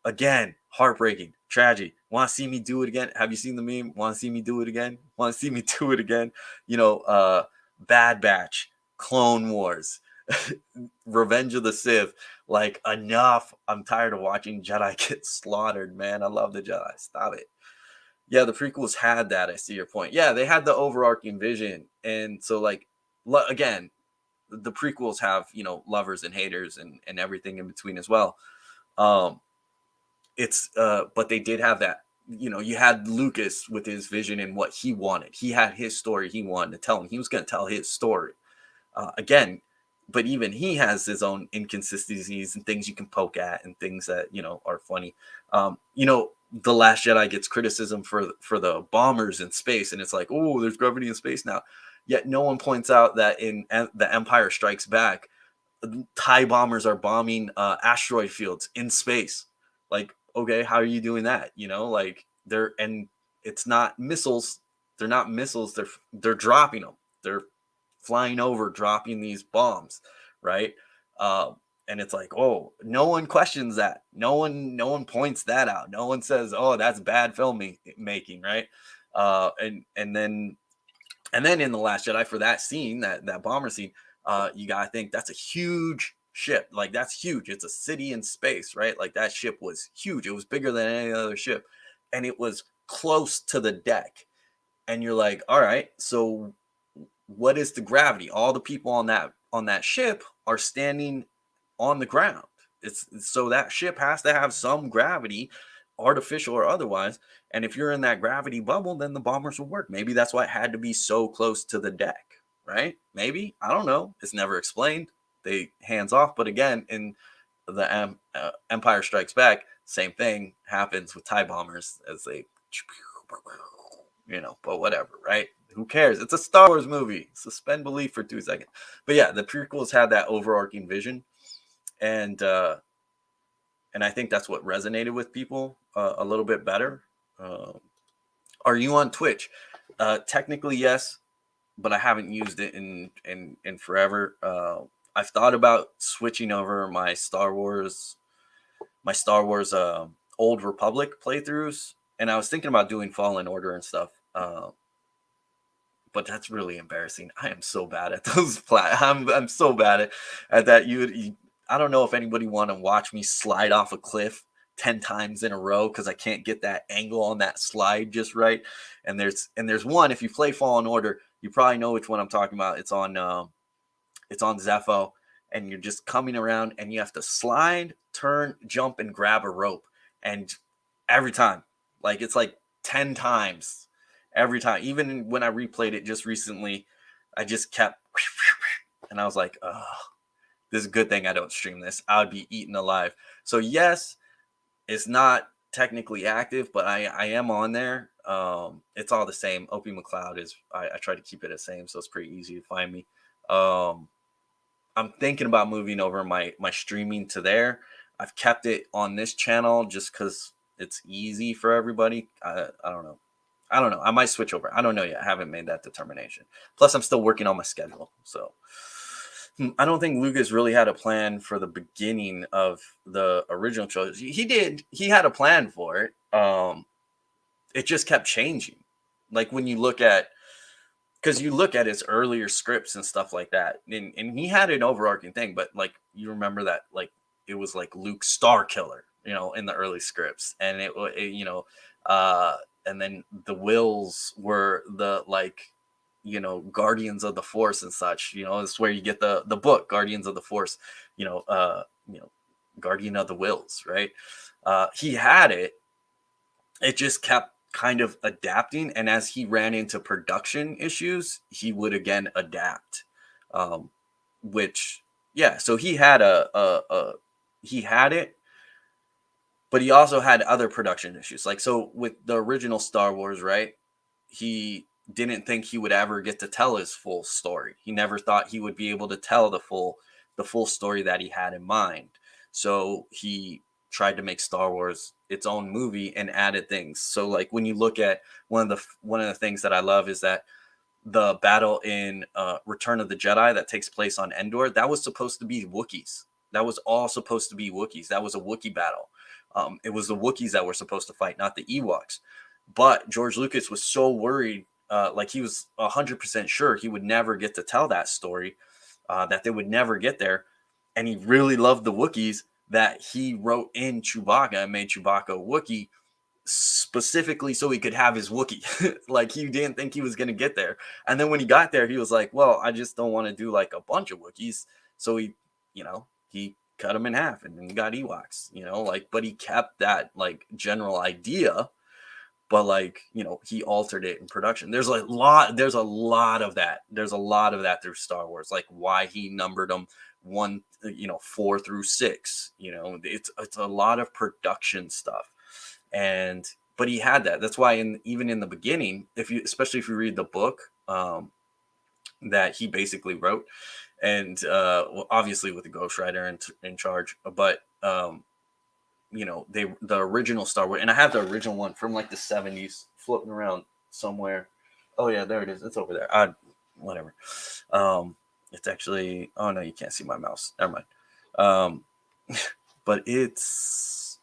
Again, heartbreaking, tragedy. Want to see me do it again? Have you seen the meme? Want to see me do it again? Want to see me do it again? Bad Batch, Clone Wars, Revenge of the Sith. Like enough. I'm tired of watching Jedi get slaughtered, man. I love the Jedi. Stop it. Yeah, the prequels had that. I see your point. Yeah, they had the overarching vision, and so like, again, the prequels have lovers and haters and everything in between as well. Um, it's but they did have that. You had Lucas with his vision and what he wanted. He had his story he wanted to tell, and he was going to tell his story. Again, but even he has his own inconsistencies and things you can poke at and things that are funny. The Last Jedi gets criticism for the bombers in space, and it's like, oh, there's gravity in space now. Yet no one points out that in The Empire Strikes Back, TIE bombers are bombing asteroid fields in space. Like, okay, how are you doing that? Like and it's not missiles. They're not missiles. They're dropping them. They're flying over, dropping these bombs, right? And it's like, oh, no one questions that. No one points that out. No one says, oh, that's bad making, right? And then in The Last Jedi, for that scene, that bomber scene, you gotta think that's a huge ship. Like that's huge. It's a city in space, right? Like that ship was huge. It was bigger than any other ship, and it was close to the deck. And you're like, all right, so what is the gravity? All the people on that ship are standing on the ground. It's so that ship has to have some gravity, artificial or otherwise. And if you're in that gravity bubble, then the bombers will work. Maybe that's why it had to be so close to the deck, right? Maybe, I don't know. It's never explained. They hands off. But again, in the Empire Strikes Back, same thing happens with TIE bombers as they, but whatever, right? Who cares? It's a Star Wars movie. Suspend belief for 2 seconds. But yeah, the prequels had that overarching vision, and I think that's what resonated with people a little bit better. Are you on Twitch? Technically, yes, but I haven't used it in forever. I've thought about switching over my Star Wars Old Republic playthroughs, and I was thinking about doing Fallen Order and stuff. But that's really embarrassing. I am so bad at those. I'm so bad at that. I don't know if anybody want to watch me slide off a cliff 10 times in a row because I can't get that angle on that slide just right. And there's one, if you play Fallen Order, you probably know which one I'm talking about. It's on Zepho, and you're just coming around and you have to slide, turn, jump, and grab a rope. And every time, like it's like 10 times every time. Even when I replayed it just recently, I just kept, and I was like, oh, this is a good thing I don't stream this. I would be eaten alive. So yes, it's not technically active, but I am on there. It's all the same. Opie Macleod is, I try to keep it the same, so it's pretty easy to find me. I'm thinking about moving over my streaming to there. I've kept it on this channel just because it's easy for everybody. I don't know. I might switch over. I don't know yet. I haven't made that determination. Plus, I'm still working on my schedule. So I don't think Lucas really had a plan for the beginning of the original trilogy. He did. He had a plan for it. It just kept changing. Like when you look at, because you look at his earlier scripts and stuff like that, and he had an overarching thing, but like you remember that like it was like Luke Star Killer, in the early scripts, and and then the Wills were the like, Guardians of the Force and such. It's where you get the book Guardians of the Force, Guardian of the Wills, right? He had it. It just kept kind of adapting, and as he ran into production issues, he would again adapt. Which, yeah, so he had he had it, but he also had other production issues. Like, so with the original Star Wars, right? He didn't think he would ever get to tell his full story. He never thought he would be able to tell the full story that he had in mind. So he tried to make Star Wars its own movie and added things. So like when you look at one of the things that I love is that the battle in Return of the Jedi that takes place on Endor, that was supposed to be Wookiees. That was all supposed to be Wookiees. That was a Wookiee battle. It was the Wookiees that were supposed to fight, not the Ewoks. But George Lucas was so worried, like he was 100% sure he would never get to tell that story, that they would never get there. And he really loved the Wookiees that he wrote in Chewbacca and made Chewbacca a Wookiee specifically so he could have his Wookiee. Like he didn't think he was going to get there. And then when he got there, he was like, well, I just don't want to do like a bunch of Wookiees. So he cut them in half and then got Ewoks, but he kept that like general idea, but like, he altered it in production. There's a lot of that. There's a lot of that through Star Wars, like why he numbered them 4 through 6, it's a lot of production stuff. But he had that. That's why even in the beginning, especially if you read the book that he basically wrote, and obviously with the ghostwriter in charge, but the original Star Wars, and I have the original one from like the 70s floating around somewhere. Oh yeah, there it is. It's over there. Whatever. It's actually, oh no, you can't see my mouse. Never mind. But it's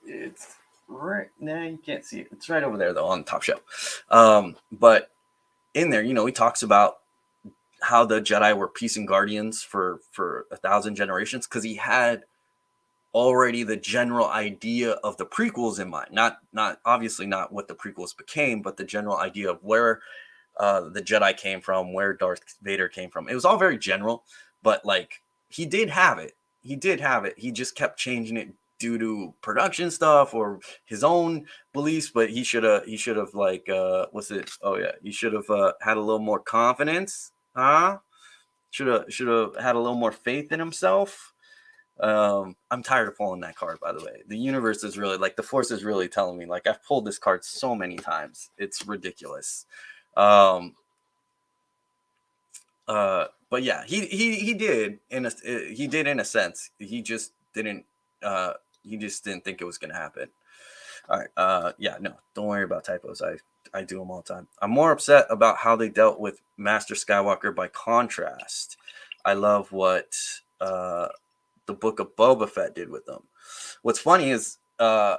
right now, you can't see it. It's right over there though on the top shelf. But in there, he talks about how the Jedi were peace and guardians for 1,000 generations, because he had already the general idea of the prequels in mind. Not obviously not what the prequels became, but the general idea of where the Jedi came from, where Darth Vader came from. It was all very general, but like he did have it. He did have it. He just kept changing it due to production stuff or his own beliefs. But he should have like what's it? Oh yeah, he should have had a little more confidence, huh? Should have had a little more faith in himself. I'm tired of pulling that card, by the way. The universe is really like the force is really telling me, like, I've pulled this card so many times. It's ridiculous. But yeah, he did in a sense. He just didn't think it was gonna happen. All right. Yeah, no, don't worry about typos. I do them all the time. I'm more upset about how they dealt with Master Skywalker by contrast. I love what the Book of Boba Fett did with them. What's funny is I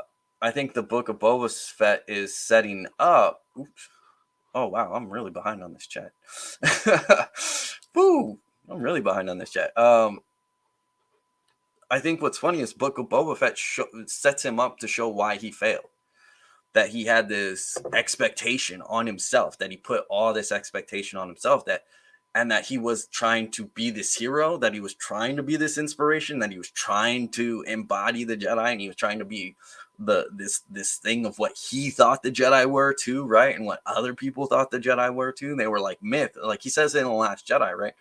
think the Book of Boba Fett is setting up. Oops. Oh wow, I'm really behind on this chat. Woo! I'm really behind on this chat. I think what's funny is Book of Boba Fett sets him up to show why he failed. That he had this expectation on himself, that he put all this expectation on himself, and that he was trying to be this hero, that he was trying to be this inspiration, that he was trying to embody the Jedi, and he was trying to be this thing of what he thought the Jedi were too, right? And what other people thought the Jedi were too. They were like myth, like he says in The Last Jedi, right?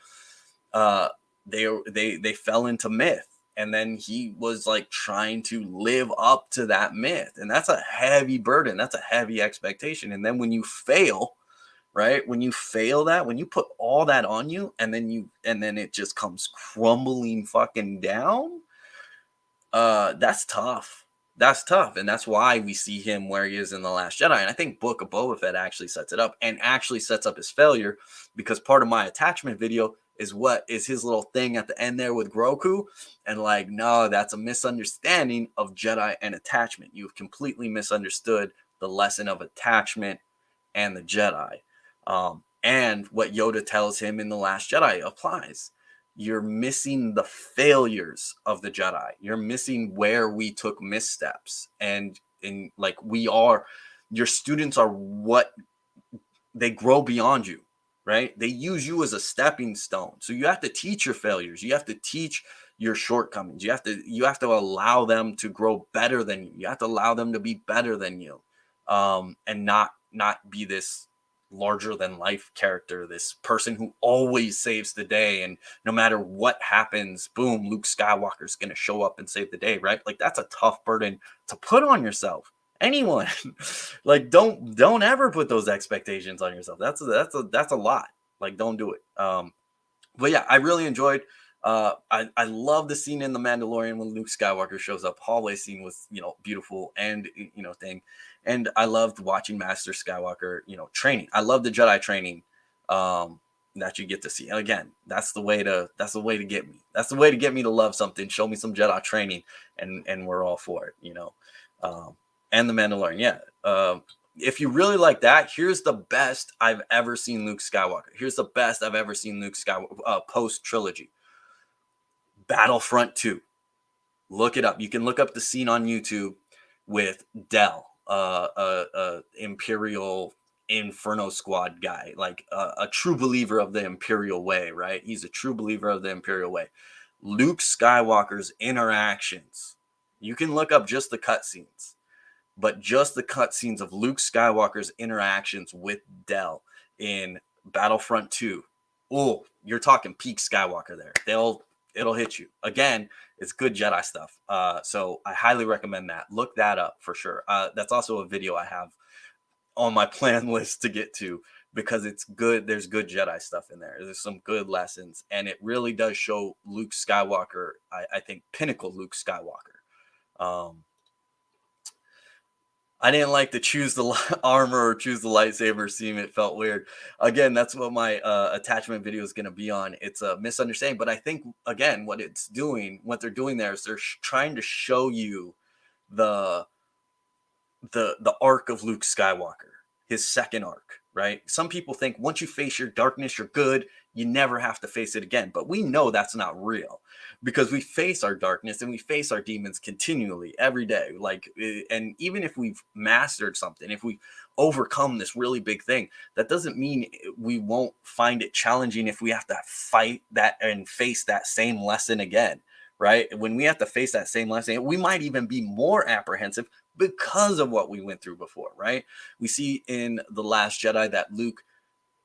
They fell into myth. And then he was like trying to live up to that myth. And that's a heavy burden. That's a heavy expectation. And then when you fail, right? When you fail that, when you put all that on you and then it just comes crumbling fucking down, that's tough. That's tough. And that's why we see him where he is in The Last Jedi. And I think Book of Boba Fett actually sets it up and actually sets up his failure, because part of my attachment video is his little thing at the end there with Grogu. And like, no, that's a misunderstanding of Jedi and attachment. You've completely misunderstood the lesson of attachment and the Jedi. And what Yoda tells him in The Last Jedi applies. You're missing the failures of the Jedi. You're missing where we took missteps. And like your students are what they grow beyond you, right? They use you as a stepping stone. So you have to teach your failures. You have to teach your shortcomings. You have to allow them to grow better than you. You have to allow them to be better than you, and not be this larger than life character, this person who always saves the day, and no matter what happens, boom, Luke Skywalker's gonna show up and save the day, right? Like that's a tough burden to put on yourself. Anyone. Like don't ever put those expectations on yourself. That's a lot. Like don't do it. But yeah, I really enjoyed. I love the scene in The Mandalorian when Luke Skywalker shows up. Hallway scene was beautiful and thing. And I loved watching Master Skywalker training. I love the Jedi training that you get to see. And again, that's the way to get me. That's the way to get me to love something. Show me some Jedi training, and we're all for it. And The Mandalorian, yeah. If you really like that, here's the best I've ever seen Luke Skywalker. Here's the best I've ever seen Luke Skywalker post trilogy. Battlefront 2. Look it up. You can look up the scene on YouTube with Del, Imperial Inferno Squad guy, like a true believer of the Imperial way, right? He's a true believer of the Imperial way. Luke Skywalker's interactions. You can look up just the cutscenes. But just the cutscenes of Luke Skywalker's interactions with Del in Battlefront 2. Oh, you're talking peak Skywalker there. It'll hit you. Again, it's good Jedi stuff. So I highly recommend that. Look that up for sure. That's also a video I have on my plan list to get to, because it's good. There's good Jedi stuff in there. There's some good lessons. And it really does show Luke Skywalker, I think, pinnacle Luke Skywalker. I didn't like to choose the armor or choose the lightsaber scene. It felt weird. Again, that's what my attachment video is going to be on. It's a misunderstanding. But I think, again, what they're doing there is they're trying to show you the arc of Luke Skywalker, his second arc, right? Some people think once you face your darkness, you're good. You never have to face it again. But we know that's not real, because we face our darkness and we face our demons continually every day. And even if we've mastered something, if we overcome this really big thing, that doesn't mean we won't find it challenging if we have to fight that and face that same lesson again, right? When we have to face that same lesson, we might even be more apprehensive because of what we went through before, right? We see in The Last Jedi that Luke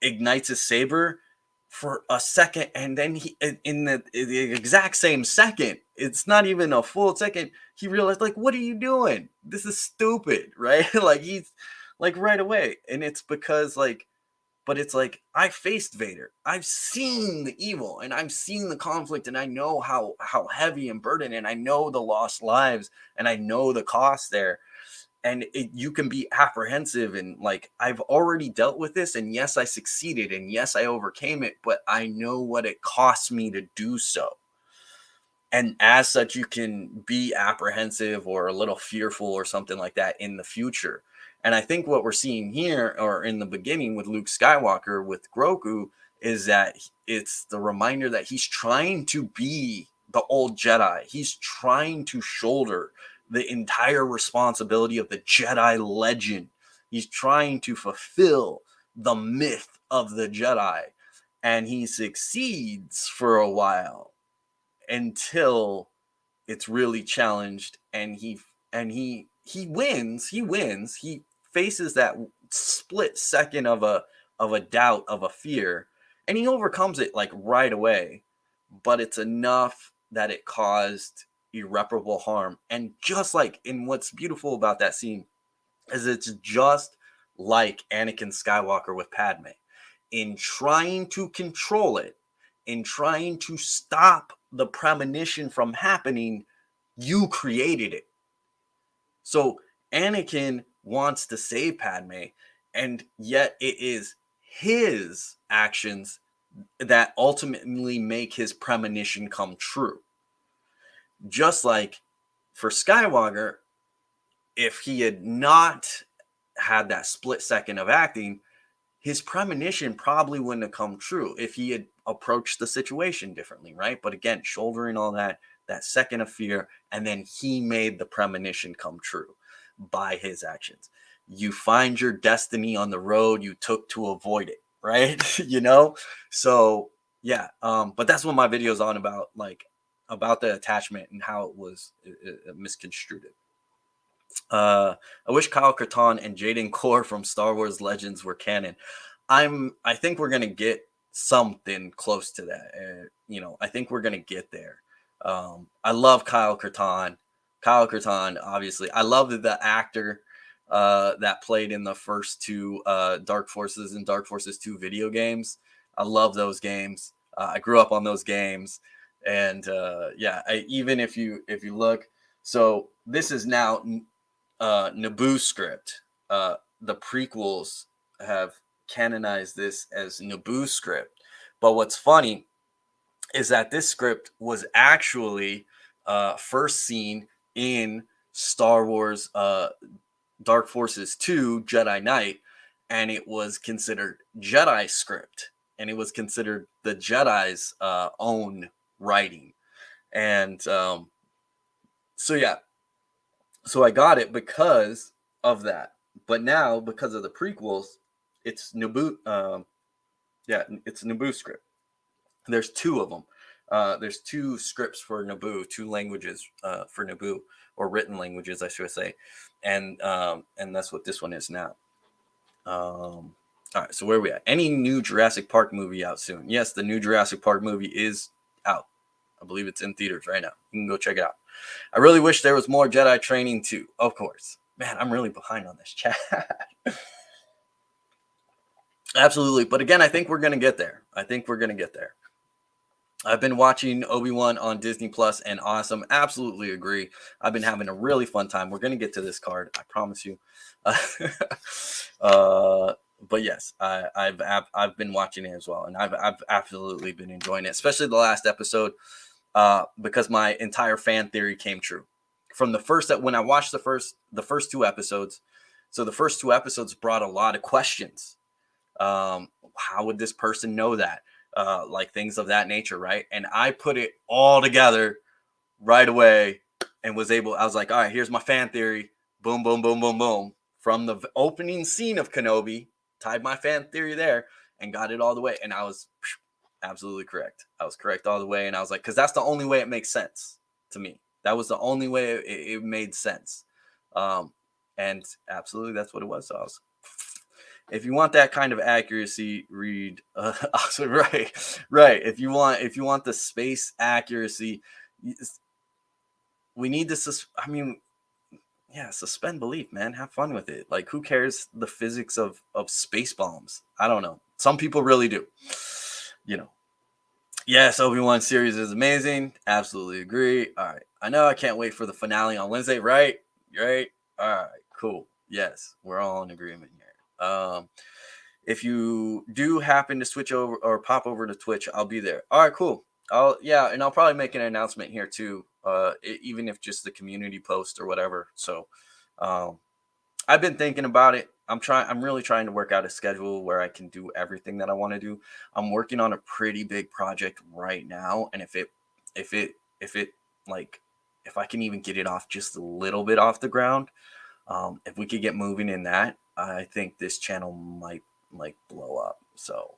ignites his saber for a second, and then he, in the exact same second, it's not even a full second, he realized, like, what are you doing? This is stupid, right? Like, he's like, right away. And it's because, like, but it's like, I faced Vader, I've seen the evil, and I've seen the conflict, and I know how heavy and burdened, and I know the lost lives, and I know the cost there. And you can be apprehensive and like, I've already dealt with this, and yes, I succeeded, and yes, I overcame it, but I know what it costs me to do so. And as such, you can be apprehensive or a little fearful or something like that in the future. And I think what we're seeing here, or in the beginning with Luke Skywalker with Grogu, is that it's the reminder that he's trying to be the old Jedi. He's trying to shoulder the entire responsibility of the Jedi legend. He's trying to fulfill the myth of the Jedi. And he succeeds for a while until it's really challenged, and he wins. He faces that split second of a doubt, of a fear, and he overcomes it like right away. But it's enough that it caused irreparable harm. And just like, in what's beautiful about that scene is, it's just like Anakin Skywalker with Padme. In trying to control it, in trying to stop the premonition from happening, you created it. So Anakin wants to save Padme, and yet it is his actions that ultimately make his premonition come true. Just like for Skywalker, if he had not had that split second of acting, his premonition probably wouldn't have come true if he had approached the situation differently, right? But again, shouldering all that second of fear, and then he made the premonition come true by his actions. You find your destiny on the road you took to avoid it, right? So yeah, but that's what my video is on, about, like, about the attachment and how it was misconstrued. I wish Kyle Katarn and Jaden Core from Star Wars Legends were canon. I think we're gonna get something close to that. I think we're gonna get there. I love Kyle Katarn. Kyle Katarn, obviously. I love the actor that played in the first two Dark Forces and Dark Forces 2 video games. I love those games. I grew up on those games. And yeah, even if you look, so this is now Naboo script. The prequels have canonized this as Naboo script. But what's funny is that this script was actually first seen in Star Wars Dark Forces 2 Jedi Knight, and it was considered Jedi script, and it was considered the Jedi's own writing. And so yeah, so I got it because of that. But now, because of the prequels, it's Naboo. It's Naboo script. There's two of them. There's two scripts for Naboo, two languages for Naboo, or written languages, I should say, and that's what this one is now. All right, so where are we at? Any new Jurassic Park movie out soon? Yes, the new Jurassic Park movie is out. I believe it's in theaters right now. You can go check it out. I really wish there was more Jedi training too. Of course. Man, I'm really behind on this chat. Absolutely. But again, I think we're going to get there. I've been watching Obi-Wan on Disney Plus, and awesome. Absolutely agree. I've been having a really fun time. We're going to get to this card, I promise you. But yes, I've been watching it as well, and I've absolutely been enjoying it, especially the last episode, because my entire fan theory came true. From the first, when I watched the first two episodes, so the first two episodes brought a lot of questions. How would this person know that? Like things of that nature, right? And I put it all together right away and I was like, all right, here's my fan theory. Boom, boom, boom, boom, boom. From the opening scene of Kenobi, tied my fan theory there and got it all the way. And I was absolutely correct. I was correct all the way. And I was like, because that's the only way it makes sense to me. That was the only way it made sense. And absolutely, that's what it was. So I was, if you want that kind of accuracy, read. Right. If you want the space accuracy, we need to. I mean, yeah, suspend belief, man. Have fun with it. Like, who cares the physics of space bombs? I don't know. Some people really do. You know. Yes, Obi-Wan series is amazing. Absolutely agree. All right. I know I can't wait for the finale on Wednesday, right? Right? All right, cool. Yes, we're all in agreement here. If you do happen to switch over or pop over to Twitch, I'll be there. All right, cool. And I'll probably make an announcement here too, even if just the community post or whatever. So I've been thinking about it. I'm really trying to work out a schedule where I can do everything that I want to do. I'm working on a pretty big project right now, and if I can even get it off just a little bit off the ground, if we could get moving in that, I think this channel might like blow up. So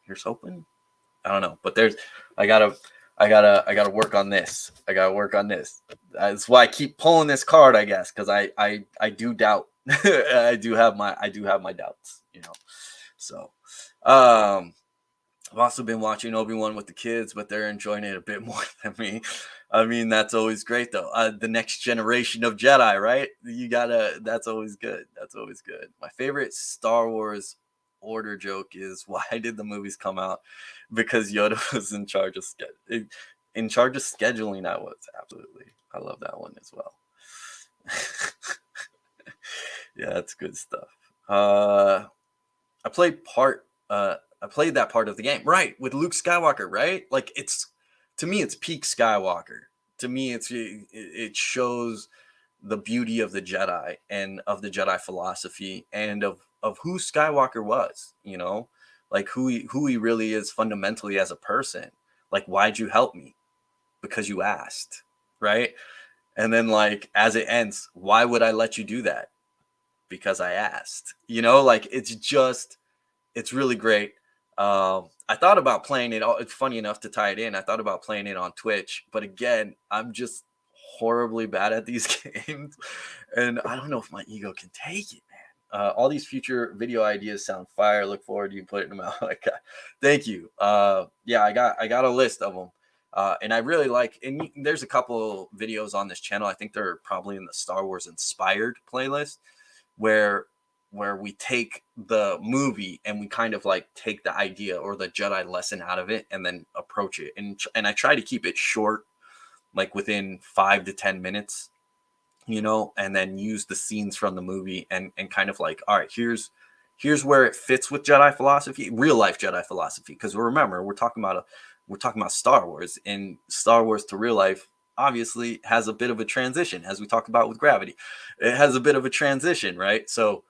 here's hoping. I don't know, but I gotta work on this. I gotta work on this. That's why I keep pulling this card, I guess, because I do doubt. I do have my doubts, So, I've also been watching Obi-Wan with the kids, but they're enjoying it a bit more than me. I mean, that's always great though. The next generation of Jedi, right? That's always good. That's always good. My favorite Star Wars order joke is, why did the movies come out? Because Yoda was in charge of scheduling. I was, absolutely. I love that one as well. Yeah, that's good stuff. I played that part of the game, right, with Luke Skywalker, right? Like, to me, it's peak Skywalker. To me, it shows the beauty of the Jedi and of the Jedi philosophy and of who Skywalker was, like who he really is fundamentally as a person. Like, why'd you help me? Because you asked, right? And then, like, as it ends, why would I let you do that? Because I asked. Like, it's really great. I thought about playing it. It's funny enough to tie it in. I thought about playing it on Twitch, but again, I'm just horribly bad at these games, and I don't know if my ego can take it, man. All these future video ideas sound fire. Look forward to you putting them out. Like, thank you. Yeah, I got a list of them, and I really like. And there's a couple videos on this channel. I think they're probably in the Star Wars inspired playlist, where we take the movie and we kind of like take the idea or the Jedi lesson out of it and then approach it. And I try to keep it short, like within 5 to 10 minutes, and then use the scenes from the movie and kind of like, all right, here's where it fits with Jedi philosophy, real life Jedi philosophy. Because remember, we're talking about Star Wars, and Star Wars to real life obviously has a bit of a transition, as we talk about with gravity. It has a bit of a transition, right? So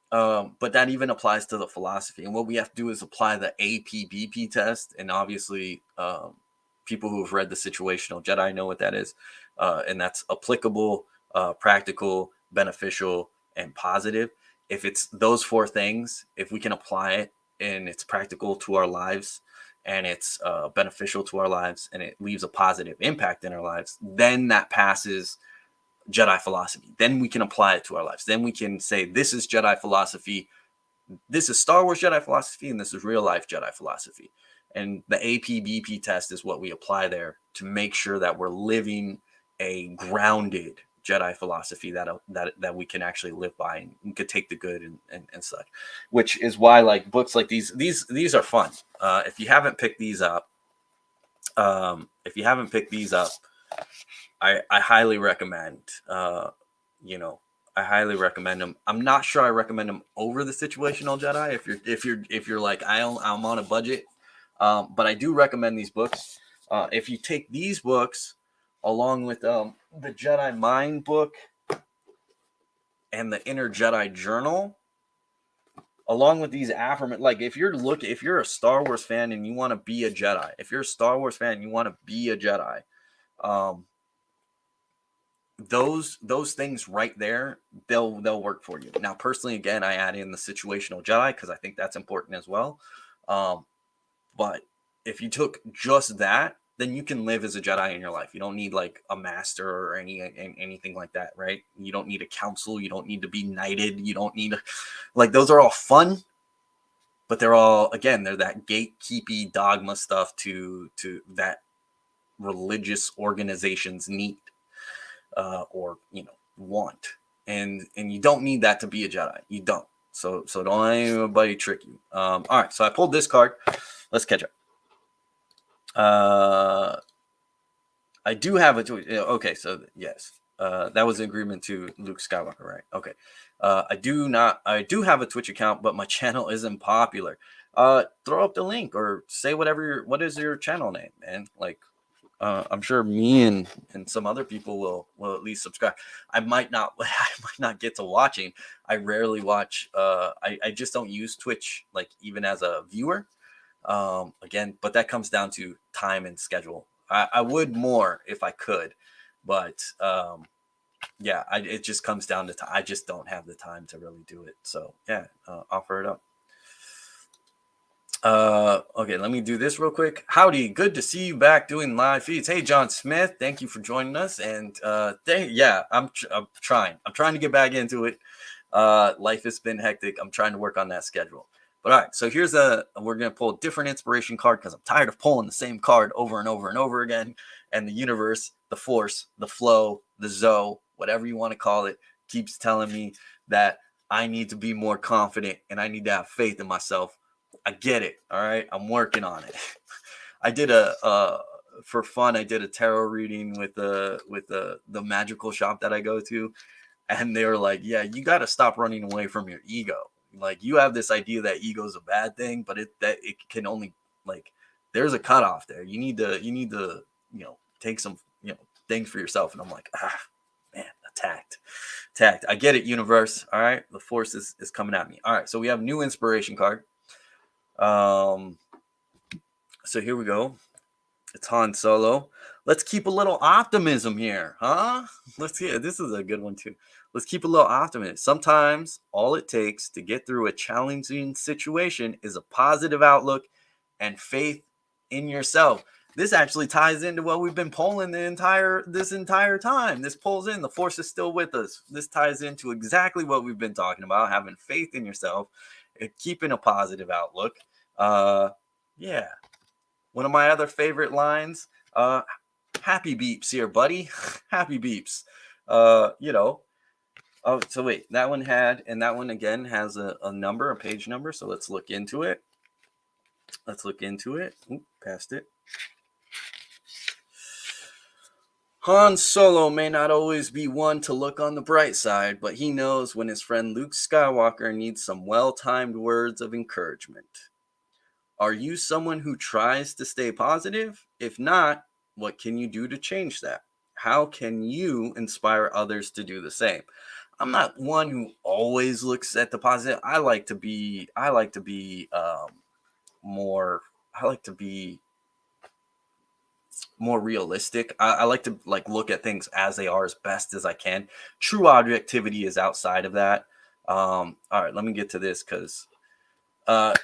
but that even applies to the philosophy. And what we have to do is apply the APBP test. And obviously, people who have read the Situational Jedi know what that is. And that's applicable, practical, beneficial, and positive. If it's those 4 things, if we can apply it and it's practical to our lives and it's beneficial to our lives and it leaves a positive impact in our lives, then that passes Jedi philosophy. Then we can apply it to our lives. Then we can say, this is Jedi philosophy. This is Star Wars Jedi philosophy, and this is real life Jedi philosophy. And the APBP test is what we apply there to make sure that we're living a grounded Jedi philosophy that we can actually live by, and we could take the good and such. Which is why, like, books like these are fun. If you haven't picked these up, I highly recommend. I highly recommend them. I'm not sure I recommend them over the Situational Jedi if you're like, I'm on a budget, but I do recommend these books. If you take these books along with the Jedi Mind book and the Inner Jedi Journal, along with these affirmations, like if you're a Star Wars fan and you want to be a Jedi, if you're a Star Wars fan and you want to be a Jedi, those things right there, they'll work for you. Now, personally, again, I add in the situational Jedi because I think that's important as well. But if you took just that, then you can live as a Jedi in your life. You don't need like a master or anything like that, right? You don't need a council. You don't need to be knighted. You don't need like those are all fun, but they're all, again, they're that gatekeepy dogma stuff to that religious organizations need or want, and you don't need that to be a Jedi. You don't. So don't let anybody trick you. All right, so I pulled this card. Let's catch up. I do have a okay. So yes, that was an agreement to Luke Skywalker, right? Okay. I do have a Twitch account, but my channel isn't popular. Throw up the link or say what is your channel name, man? Like, I'm sure me and some other people will at least subscribe. I might not get to watching. I rarely watch. I just don't use Twitch like even as a viewer. Again, but that comes down to time and schedule. I would more if I could, but yeah, it just comes down to time. I just don't have the time to really do it. So yeah, offer it up. Okay, let me do this real quick. Howdy, good to see you back doing live feeds. Hey, John Smith, thank you for joining us. And yeah, I'm trying to get back into it. Life has been hectic. I'm trying to work on that schedule. But all right, so we're gonna pull a different inspiration card because I'm tired of pulling the same card over and over and over again. And the universe, the force, the flow, the Zoe, whatever you want to call it, keeps telling me that I need to be more confident and I need to have faith in myself. I get it. All right. I'm working on it. I did for fun, I did a tarot reading with the magical shop that I go to. And they were like, yeah, you got to stop running away from your ego. Like, you have this idea that ego is a bad thing, but it can only, like, there's a cutoff there. You need to, take some, things for yourself. And I'm like, man, attacked. I get it, universe. All right. The force is coming at me. All right. So we have new inspiration card. So here we go. It's Han Solo. Let's keep a little optimism here, huh? This is a good one too. Let's keep a little optimism. Sometimes all it takes to get through a challenging situation is a positive outlook and faith in yourself. This actually ties into what we've been pulling this entire time. This pulls in, the force is still with us. This ties into exactly what we've been talking about, having faith in yourself and keeping a positive outlook. Yeah. One of my other favorite lines, happy beeps here, buddy. Happy beeps. Oh, so wait, that one again has a number, a page number. So let's look into it. Oop, passed it. Han Solo may not always be one to look on the bright side, but he knows when his friend Luke Skywalker needs some well-timed words of encouragement. Are you someone who tries to stay positive? If not, what can you do to change that? How can you inspire others to do the same? I'm not one who always looks at the positive. I like to be more realistic. I like to look at things as they are as best as I can. True objectivity is outside of that. All right, let me get to this because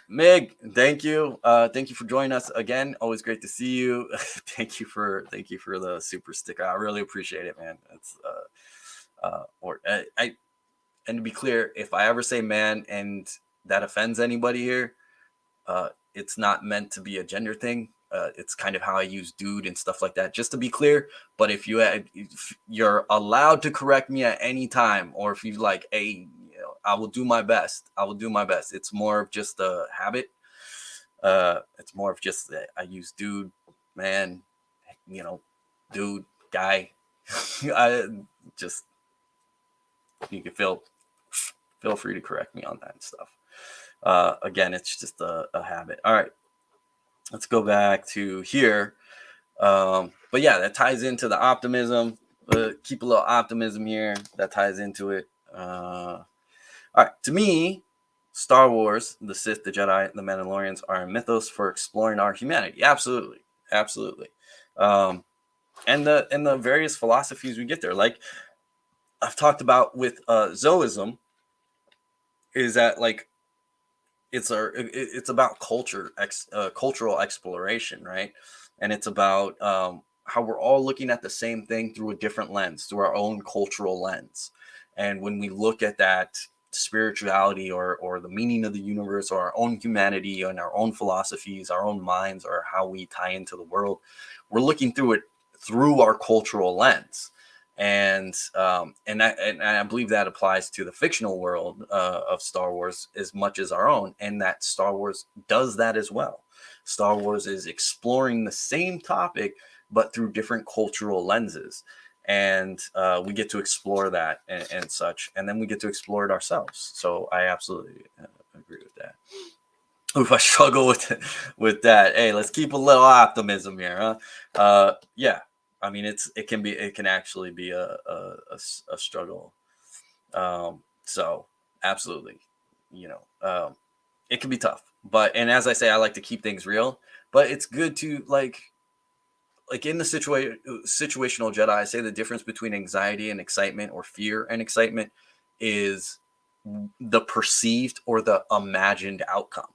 Meg, thank you for joining us again. Always great to see you. thank you for the super sticker. I really appreciate it, man. It's and to be clear, if I ever say man and that offends anybody here, it's not meant to be a gender thing. It's kind of how I use dude and stuff like that, just to be clear. But if you're allowed to correct me at any time, or if you like, hey, I will do my best. It's more of just a habit. It's more of just that I use dude, man, dude, guy. I just, you can feel free to correct me on that stuff. Again, it's just a habit. All right, let's go back to here. But yeah, that ties into the optimism. Keep a little optimism here. That ties into it. All right, to me, Star Wars, the Sith, the Jedi, the Mandalorians are a mythos for exploring our humanity. Absolutely, absolutely. And the various philosophies we get there, like I've talked about with Zoism, is that like it's about cultural exploration, right? And it's about how we're all looking at the same thing through a different lens, through our own cultural lens. And when we look at that spirituality or the meaning of the universe or our own humanity and our own philosophies, our own minds, or how we tie into the world, we're looking through it through our cultural lens. And I believe that applies to the fictional world of Star Wars as much as our own, and that Star Wars does that as well. Star Wars is exploring the same topic but through different cultural lenses, and we get to explore that and such, and then we get to explore it ourselves. So I absolutely agree with that. If I struggle with that, hey, let's keep a little optimism here, huh? Yeah, I mean, it can actually be a struggle. So absolutely, you know, it can be tough. But and as I say, I like to keep things real. But it's good to like in the situational Jedi, I say the difference between anxiety and excitement, or fear and excitement, is the perceived or the imagined outcome.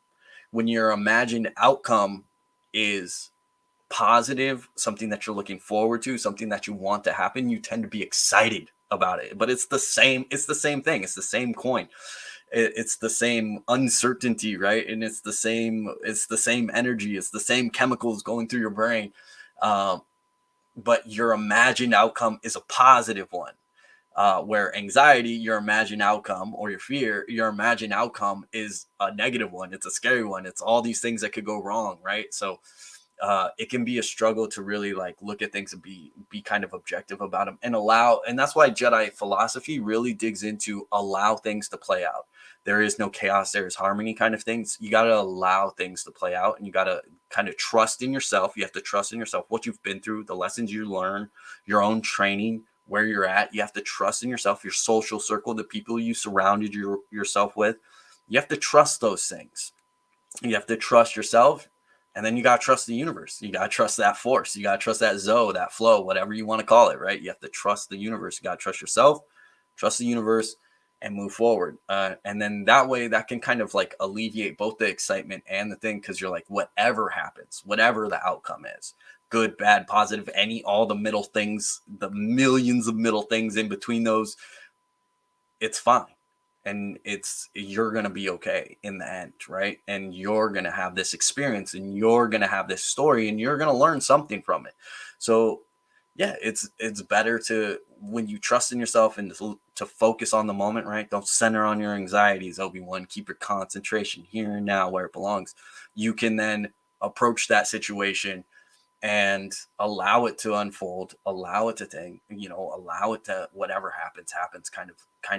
When your imagined outcome is positive, something that you're looking forward to, something that you want to happen, you tend to be excited about it. But it's the same thing. It's the same coin. It's the same uncertainty, right? And it's the same energy. It's the same chemicals going through your brain. Um, but your imagined outcome is a positive one. Where anxiety, your imagined outcome, or your fear, your imagined outcome is a negative one. It's a scary one. It's all these things that could go wrong, right? So it can be a struggle to really like look at things and be kind of objective about them and allow. And that's why Jedi philosophy really digs into allow things to play out. There is no chaos, there is harmony kind of things. You got to allow things to play out, and you got to kind of trust in yourself. You have to trust in yourself, what you've been through, the lessons you learn, your own training, where you're at. You have to trust in yourself, your social circle, the people you surrounded yourself with. You have to trust those things. You have to trust yourself, and then you got to trust the universe. You got to trust that force. You got to trust that Zoe, that flow, whatever you want to call it, right? You have to trust the universe. You got to trust yourself, trust the universe, and move forward. And then that way, that can kind of like alleviate both the excitement and the thing, because you're like, whatever happens, whatever the outcome is, good, bad, positive, all the middle things, the millions of middle things in between those, it's fine. And you're going to be okay in the end, right? And you're going to have this experience, and you're going to have this story, and you're going to learn something from it. So yeah, it's better to, when you trust in yourself and to focus on the moment, right? Don't center on your anxieties, Obi-Wan. Keep your concentration here and now where it belongs. You can then approach that situation and allow it to unfold, allow it to think, allow it to, whatever happens kind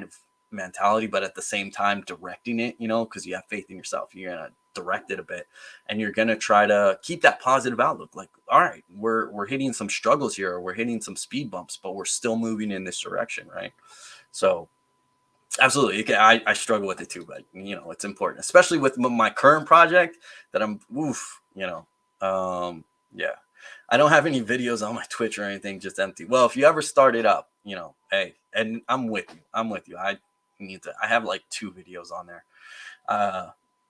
of mentality, but at the same time directing it, because you have faith in yourself. You're gonna direct it a bit, and you're gonna try to keep that positive outlook. Like, all right, we're hitting some struggles here, or we're hitting some speed bumps, but we're still moving in this direction, right? So absolutely, I struggle with it too, but it's important, especially with my current project that I'm yeah. I don't have any videos on my Twitch or anything, just empty. Well, if you ever start it up, hey, and I'm with you. I have like 2 videos on there.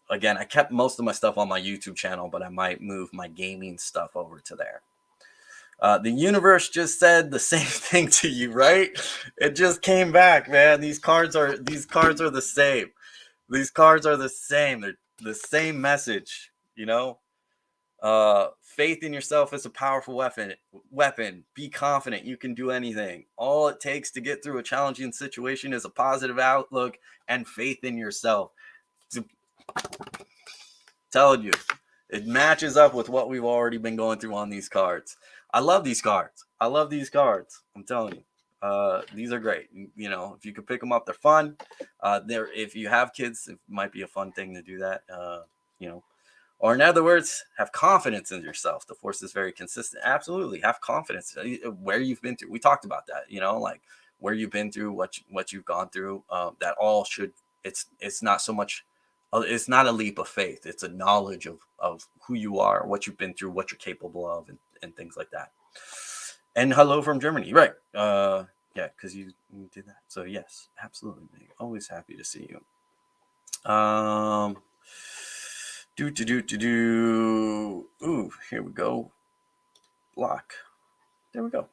Again, I kept most of my stuff on my YouTube channel, but I might move my gaming stuff over to there. The universe just said the same thing to you, right? It just came back, man. These cards are the same. These cards are the same. They're the same message, faith in yourself is a powerful weapon. Be confident. You can do anything. All it takes to get through a challenging situation is a positive outlook and faith in yourself. Telling you, it matches up with what we've already been going through on these cards. I love these cards. I'm telling you, these are great. If you could pick them up, they're fun. If you have kids, it might be a fun thing to do that. Or in other words, have confidence in yourself. The force is very consistent. Absolutely, have confidence where you've been through. We talked about that. Like where you've been through, what you've gone through. That all should. It's not so much it's not a leap of faith. It's a knowledge of who you are, what you've been through, what you're capable of, and things like that. And hello from Germany, right? Yeah, because you did that. So yes, absolutely. Always happy to see you. Ooh, here we go. Block. There we go.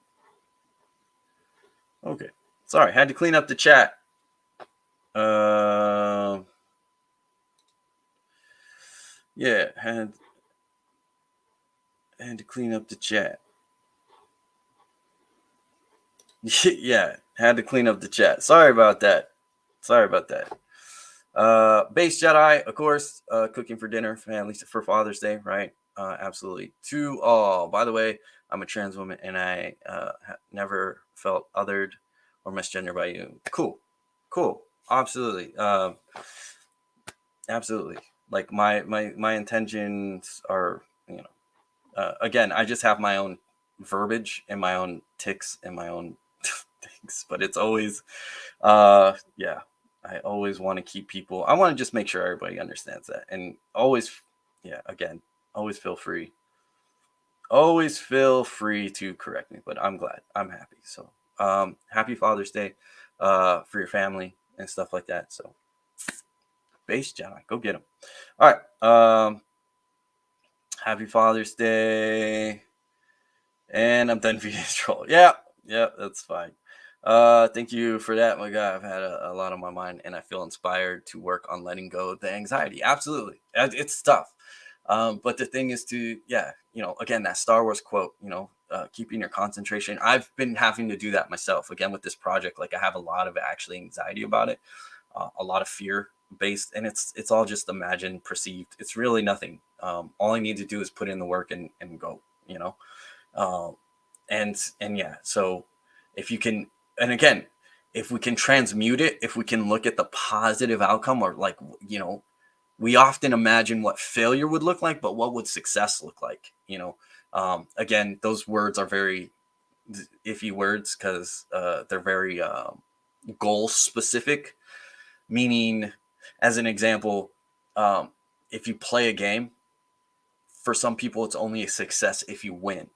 Okay. Sorry, had to clean up the chat. Yeah, had to clean up the chat. Yeah, had to clean up the chat. Sorry about that. Base Jedi, of course, cooking for dinner, family for Father's Day, right? Absolutely. By the way, I'm a trans woman and I never felt othered or misgendered by you. Cool. Absolutely. Absolutely. Like my intentions are, again, I just have my own verbiage and my own tics and my own things, but it's always, yeah, I always want to keep people, I want to just make sure everybody understands that. And always, yeah, again, always feel free to correct me, but I'm glad, I'm happy. So, happy Father's Day, for your family and stuff like that. So, Base Jedi, go get them. All right. Happy Father's Day. And I'm done feeding troll. Yeah, that's fine. Thank you for that, my guy. I've had a lot on my mind, and I feel inspired to work on letting go of the anxiety. Absolutely, it's tough. But the thing is to, again, that Star Wars quote, keeping your concentration. I've been having to do that myself. Again, with this project, like I have a lot of actually anxiety about it, a lot of fear based, and it's all just imagined, perceived. It's really nothing. All I need to do is put in the work and go. Uh, and yeah, so if you can, and again, if we can transmute it, if we can look at the positive outcome, or like, we often imagine what failure would look like, but what would success look like? Again, those words are very iffy words because they're very goal specific, meaning, as an example, if you play a game, for some people it's only a success if you win,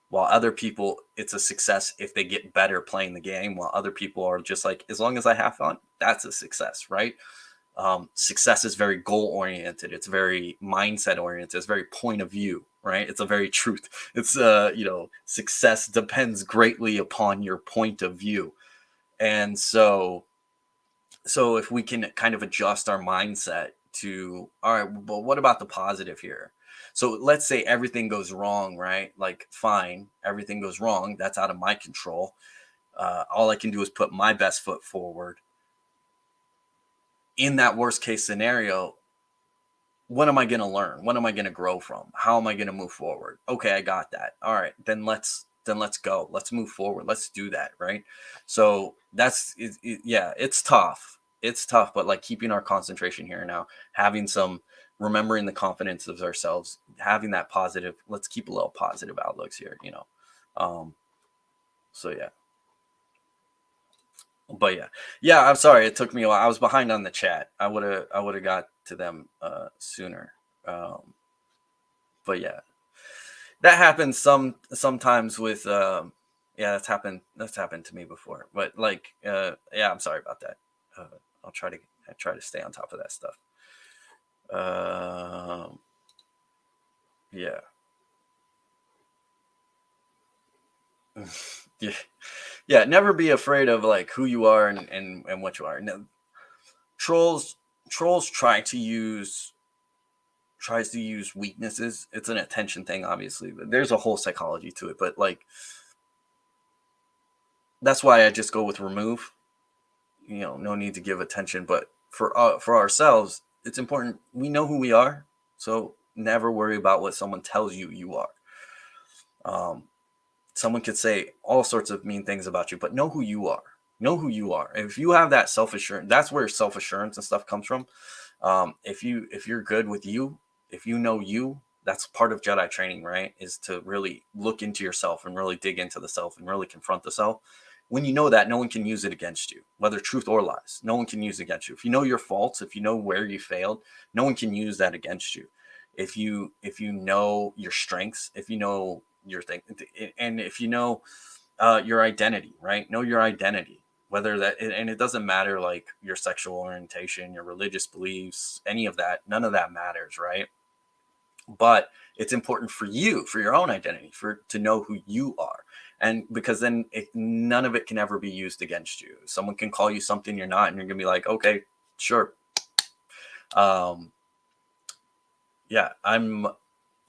while other people it's a success if they get better playing the game, while other people are just like, as long as I have fun, that's a success, right? Success is very goal oriented, it's very mindset oriented, it's very point of view, right? It's a very truth, it's success depends greatly upon your point of view. And so if we can kind of adjust our mindset to, all right, well, what about the positive here? So let's say everything goes wrong, right? Like, fine, everything goes wrong. That's out of my control. All I can do is put my best foot forward. In that worst case scenario, what am I going to learn? What am I going to grow from? How am I going to move forward? Okay, I got that. All right, then let's go. Let's move forward. Let's do that, right? So that's yeah, it's tough. It's tough, but like keeping our concentration here now, having some, remembering the confidence of ourselves, having that positive, let's keep a little positive outlooks here, so yeah. But yeah, I'm sorry it took me a while. I was behind on the chat. I would have got to them sooner. But yeah, that happens sometimes with yeah, that's happened to me before. But like yeah, I'm sorry about that. I'll try to stay on top of that stuff. Yeah. Yeah, never be afraid of like who you are and what you are. No, trolls tries to use weaknesses. It's an attention thing, obviously, but there's a whole psychology to it. But like, that's why I just go with remove. No need to give attention. But for ourselves, it's important we know who we are. So never worry about what someone tells you are. Someone could say all sorts of mean things about you, but know who you are. Know who you are. If you have that self-assurance, that's where self-assurance and stuff comes from. If you're good with you, if you know you, that's part of Jedi training, right? Is to really look into yourself and really dig into the self and really confront the self. when you know that, no one can use it against you, whether truth or lies. No one can use it against you. If you know your faults, if you know where you failed, no one can use that against you. If you know your strengths, if you know your thing, and if you know your identity, right? Know your identity, whether that, and it doesn't matter like your sexual orientation, your religious beliefs, any of that. None of that matters, right? But it's important for you, for your own identity, for to know who you are. And because then none of it can ever be used against you. Someone can call you something you're not, and you're gonna be like, okay, sure. Yeah, I'm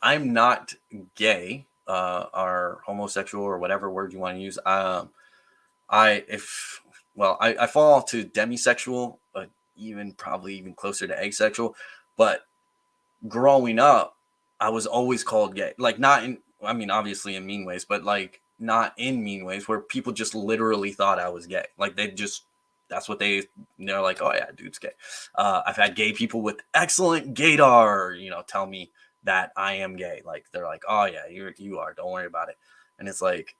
not gay, or homosexual, or whatever word you want to use. I fall to demisexual, even probably even closer to asexual. But growing up, I was always called gay. Like, not in, I mean, obviously in mean ways, but like not in mean ways where people just literally thought I was gay. Like they just, that's what they're like, oh yeah, dude's gay. I've had gay people with excellent gaydar, tell me that I am gay. Like they're like, oh yeah, you are. Don't worry about it. And it's like,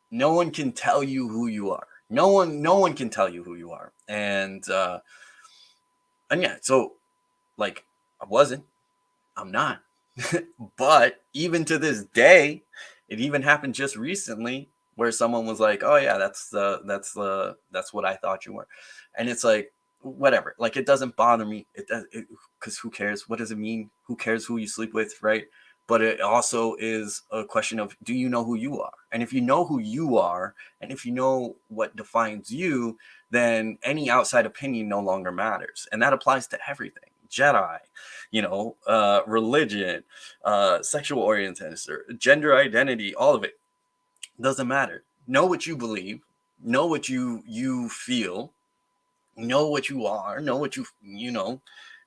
no one can tell you who you are. No one can tell you who you are. And yeah, so like I wasn't. I'm not. But even to this day, it even happened just recently where someone was like, "Oh yeah, that's what I thought you were," and it's like, whatever. Like it doesn't bother me. It does, because who cares? What does it mean? Who cares who you sleep with, right? But it also is a question of, do you know who you are? And if you know who you are, and if you know what defines you, then any outside opinion no longer matters, and that applies to everything. Jedi, religion, sexual orientation, gender identity, all of it doesn't matter. Know what you believe, know what you feel, know what you are, know what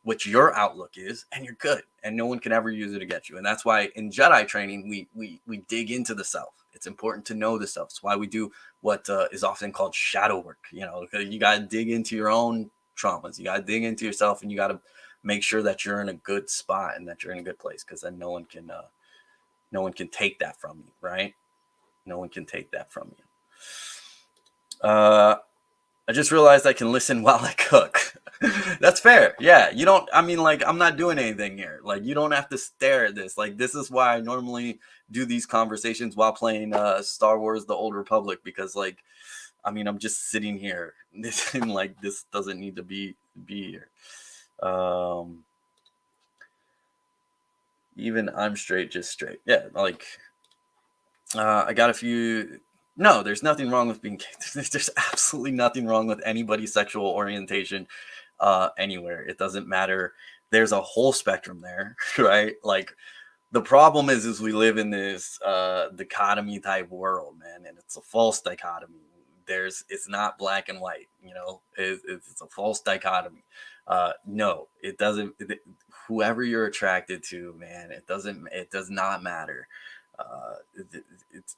what your outlook is, and you're good. And no one can ever use it against you. And that's why in Jedi training, we dig into the self. It's important to know the self. It's why we do what is often called shadow work. Because you got to dig into your own traumas. You got to dig into yourself, and you got to make sure that you're in a good spot and that you're in a good place. Because then no one can take that from you, right? No one can take that from you. I just realized I can listen while I cook. That's fair. Yeah. You don't, I mean, like, I'm not doing anything here. Like, you don't have to stare at this. Like, this is why I normally do these conversations while playing Star Wars The Old Republic, because, like, I mean, I'm just sitting here. And, like, this doesn't need to be here. Even I'm straight, just straight. Yeah. Like, I got a few. No, there's nothing wrong with being gay. There's absolutely nothing wrong with anybody's sexual orientation anywhere. It doesn't matter. There's a whole spectrum there, right? Like the problem is we live in this dichotomy type world, man, and it's a false dichotomy. It's not black and white, it's a false dichotomy. No, it doesn't. Whoever you're attracted to, man, it does not matter. It's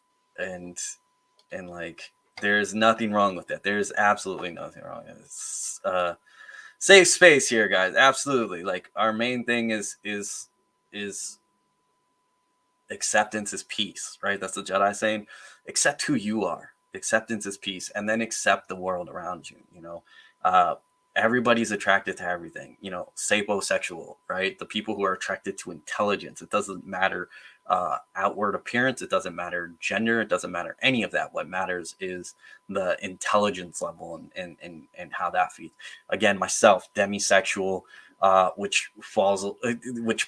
and like there's nothing wrong with that. There's absolutely nothing wrong with it. Safe space here, guys. Absolutely. Like our main thing is acceptance is peace, right? That's the Jedi saying. Accept who you are. Acceptance is peace, and then accept the world around you. Everybody's attracted to everything. Sapiosexual, right? The people who are attracted to intelligence. It doesn't matter outward appearance. It doesn't matter gender. It doesn't matter any of that. What matters is the intelligence level and how that feeds. Again, myself, demisexual, which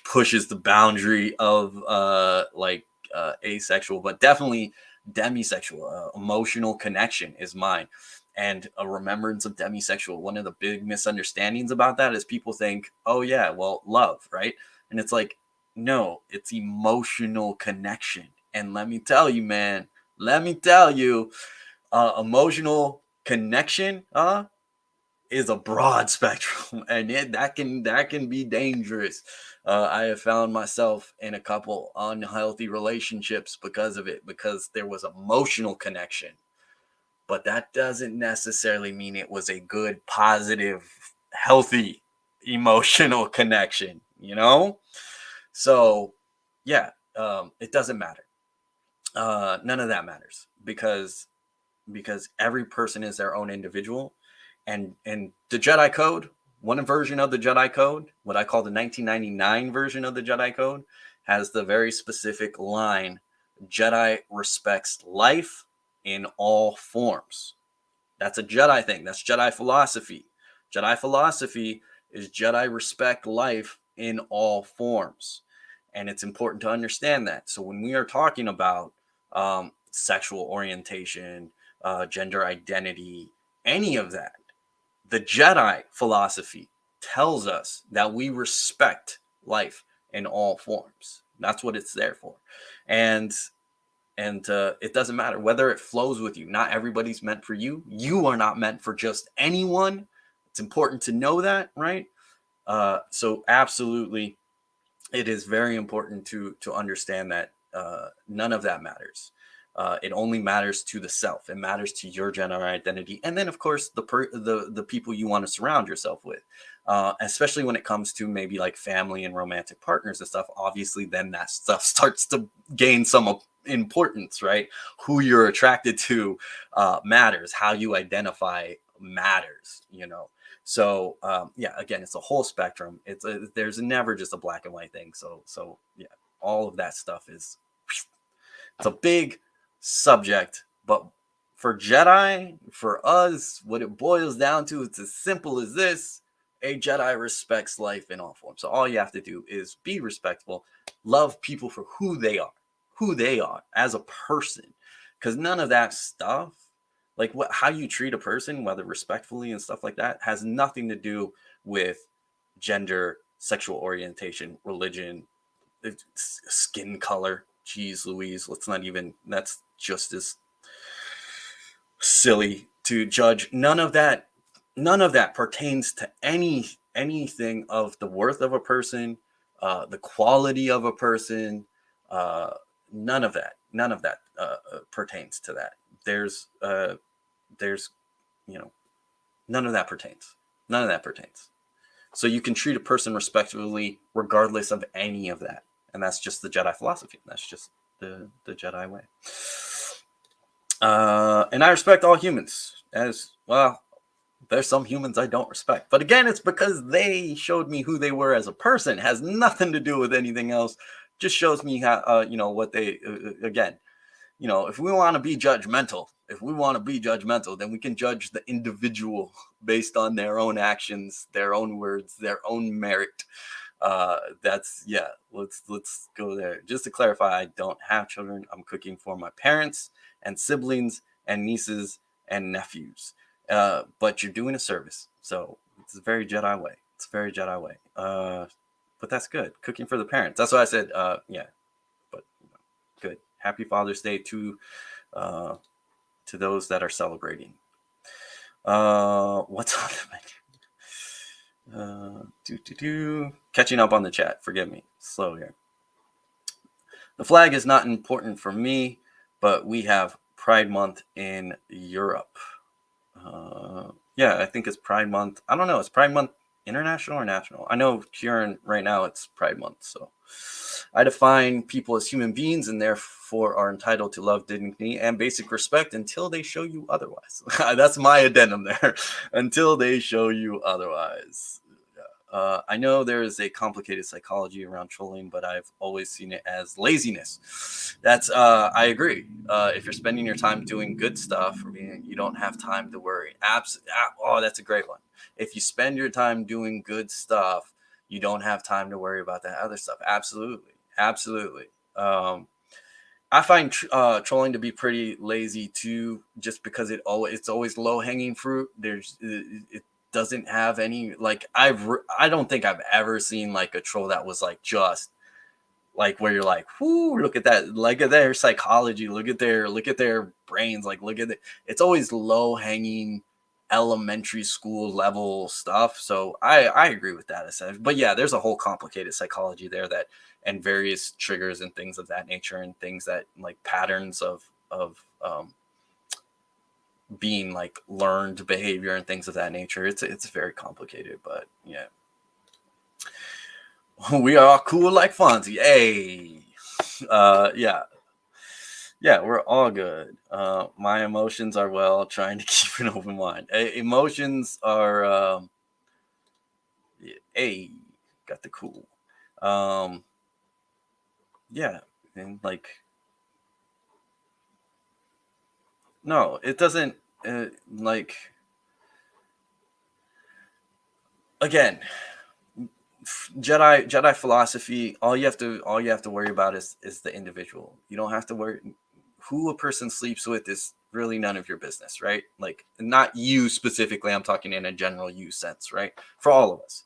pushes the boundary of asexual, but definitely demisexual. Emotional connection is mine. And a remembrance of demisexual. One of the big misunderstandings about that is people think, oh yeah, well, love, right? And it's like, no, it's emotional connection. And let me tell you, man, emotional connection is a broad spectrum, and that can be dangerous. I have found myself in a couple unhealthy relationships because of it, because there was emotional connection. But that doesn't necessarily mean it was a good, positive, healthy emotional connection, So, yeah, it doesn't matter. None of that matters, because because every person is their own individual. And the Jedi Code, one version of the Jedi Code, what I call the 1999 version of the Jedi Code, has the very specific line, Jedi respects life in all forms. That's a Jedi thing. That's Jedi philosophy. Jedi philosophy is Jedi respect life in all forms. And it's important to understand that. So when we are talking about sexual orientation, gender identity, any of that, the Jedi philosophy tells us that we respect life in all forms. That's what it's there for. And it doesn't matter whether it flows with you. Not everybody's meant for you. You are not meant for just anyone. It's important to know that, right? So absolutely, it is very important to understand that none of that matters. It only matters to the self. It matters to your gender identity, and then of course the people you want to surround yourself with, especially when it comes to maybe like family and romantic partners and stuff. Obviously, then that stuff starts to gain some importance, right? Who you're attracted to matters. How you identify matters. So yeah, again, it's a whole spectrum. There's never just a black and white thing. So yeah, all of that stuff it's a big subject, but for Jedi, for us, what it boils down to, it's as simple as this: a Jedi respects life in all forms. So all you have to do is be respectful, love people for who they are as a person, because none of that stuff, like how you treat a person, whether respectfully and stuff like that, has nothing to do with gender, sexual orientation, religion, skin color. Jeez Louise, that's just as silly to judge. None of that pertains to anything of the worth of a person, the quality of a person. None of that pertains to that. There's none of that pertains. So you can treat a person respectfully regardless of any of that. And that's just the Jedi philosophy. That's just the Jedi way. And I respect all humans. As well, there's some humans I don't respect. But again, it's because they showed me who they were as a person. It has nothing to do with anything else. Just shows me how, what they, again, if we want to be judgmental, then we can judge the individual based on their own actions, their own words, their own merit. Let's go there. Just to clarify, I don't have children. I'm cooking for my parents and siblings and nieces and nephews. But you're doing a service, so it's a very Jedi way. But that's good. Cooking for the parents. That's why I said, yeah. But good. Happy Father's Day to those that are celebrating. What's on the menu? Catching up on the chat. Forgive me. Slow here. The flag is not important for me, but we have Pride Month in Europe. Yeah, I think it's Pride Month. I don't know. Is Pride Month international or national? I know here right now it's Pride Month. So I define people as human beings and therefore are entitled to love, dignity, and basic respect until they show you otherwise. That's my addendum there. Until they show you otherwise. I know there is a complicated psychology around trolling, but I've always seen it as laziness. That's I agree. If you're spending your time doing good stuff, you don't have time to worry. Oh, that's a great one. If you spend your time doing good stuff, you don't have time to worry about that other stuff. Absolutely. I find trolling to be pretty lazy too, just because it's always low hanging fruit. It doesn't have any, like, I don't think I've ever seen like a troll that was like just like where you're like, whoo, look at that, look at their psychology, look at their brains, like look at it. It's always low hanging elementary school level stuff. So I agree with that essentially. But yeah, there's a whole complicated psychology there and various triggers and things of that nature, and things that like patterns of being like learned behavior and things of that nature. It's very complicated, but yeah. We are all cool like Fonzie. Hey, yeah. Yeah, we're all good. My emotions are well, trying to keep an open mind. Emotions are, a got the cool. Um, yeah, and like, no, it doesn't. Like, again, Jedi philosophy. All you have to worry about is the individual. You don't have to worry who a person sleeps with is really none of your business, right? Like, not you specifically. I'm talking in a general you sense, right? For all of us.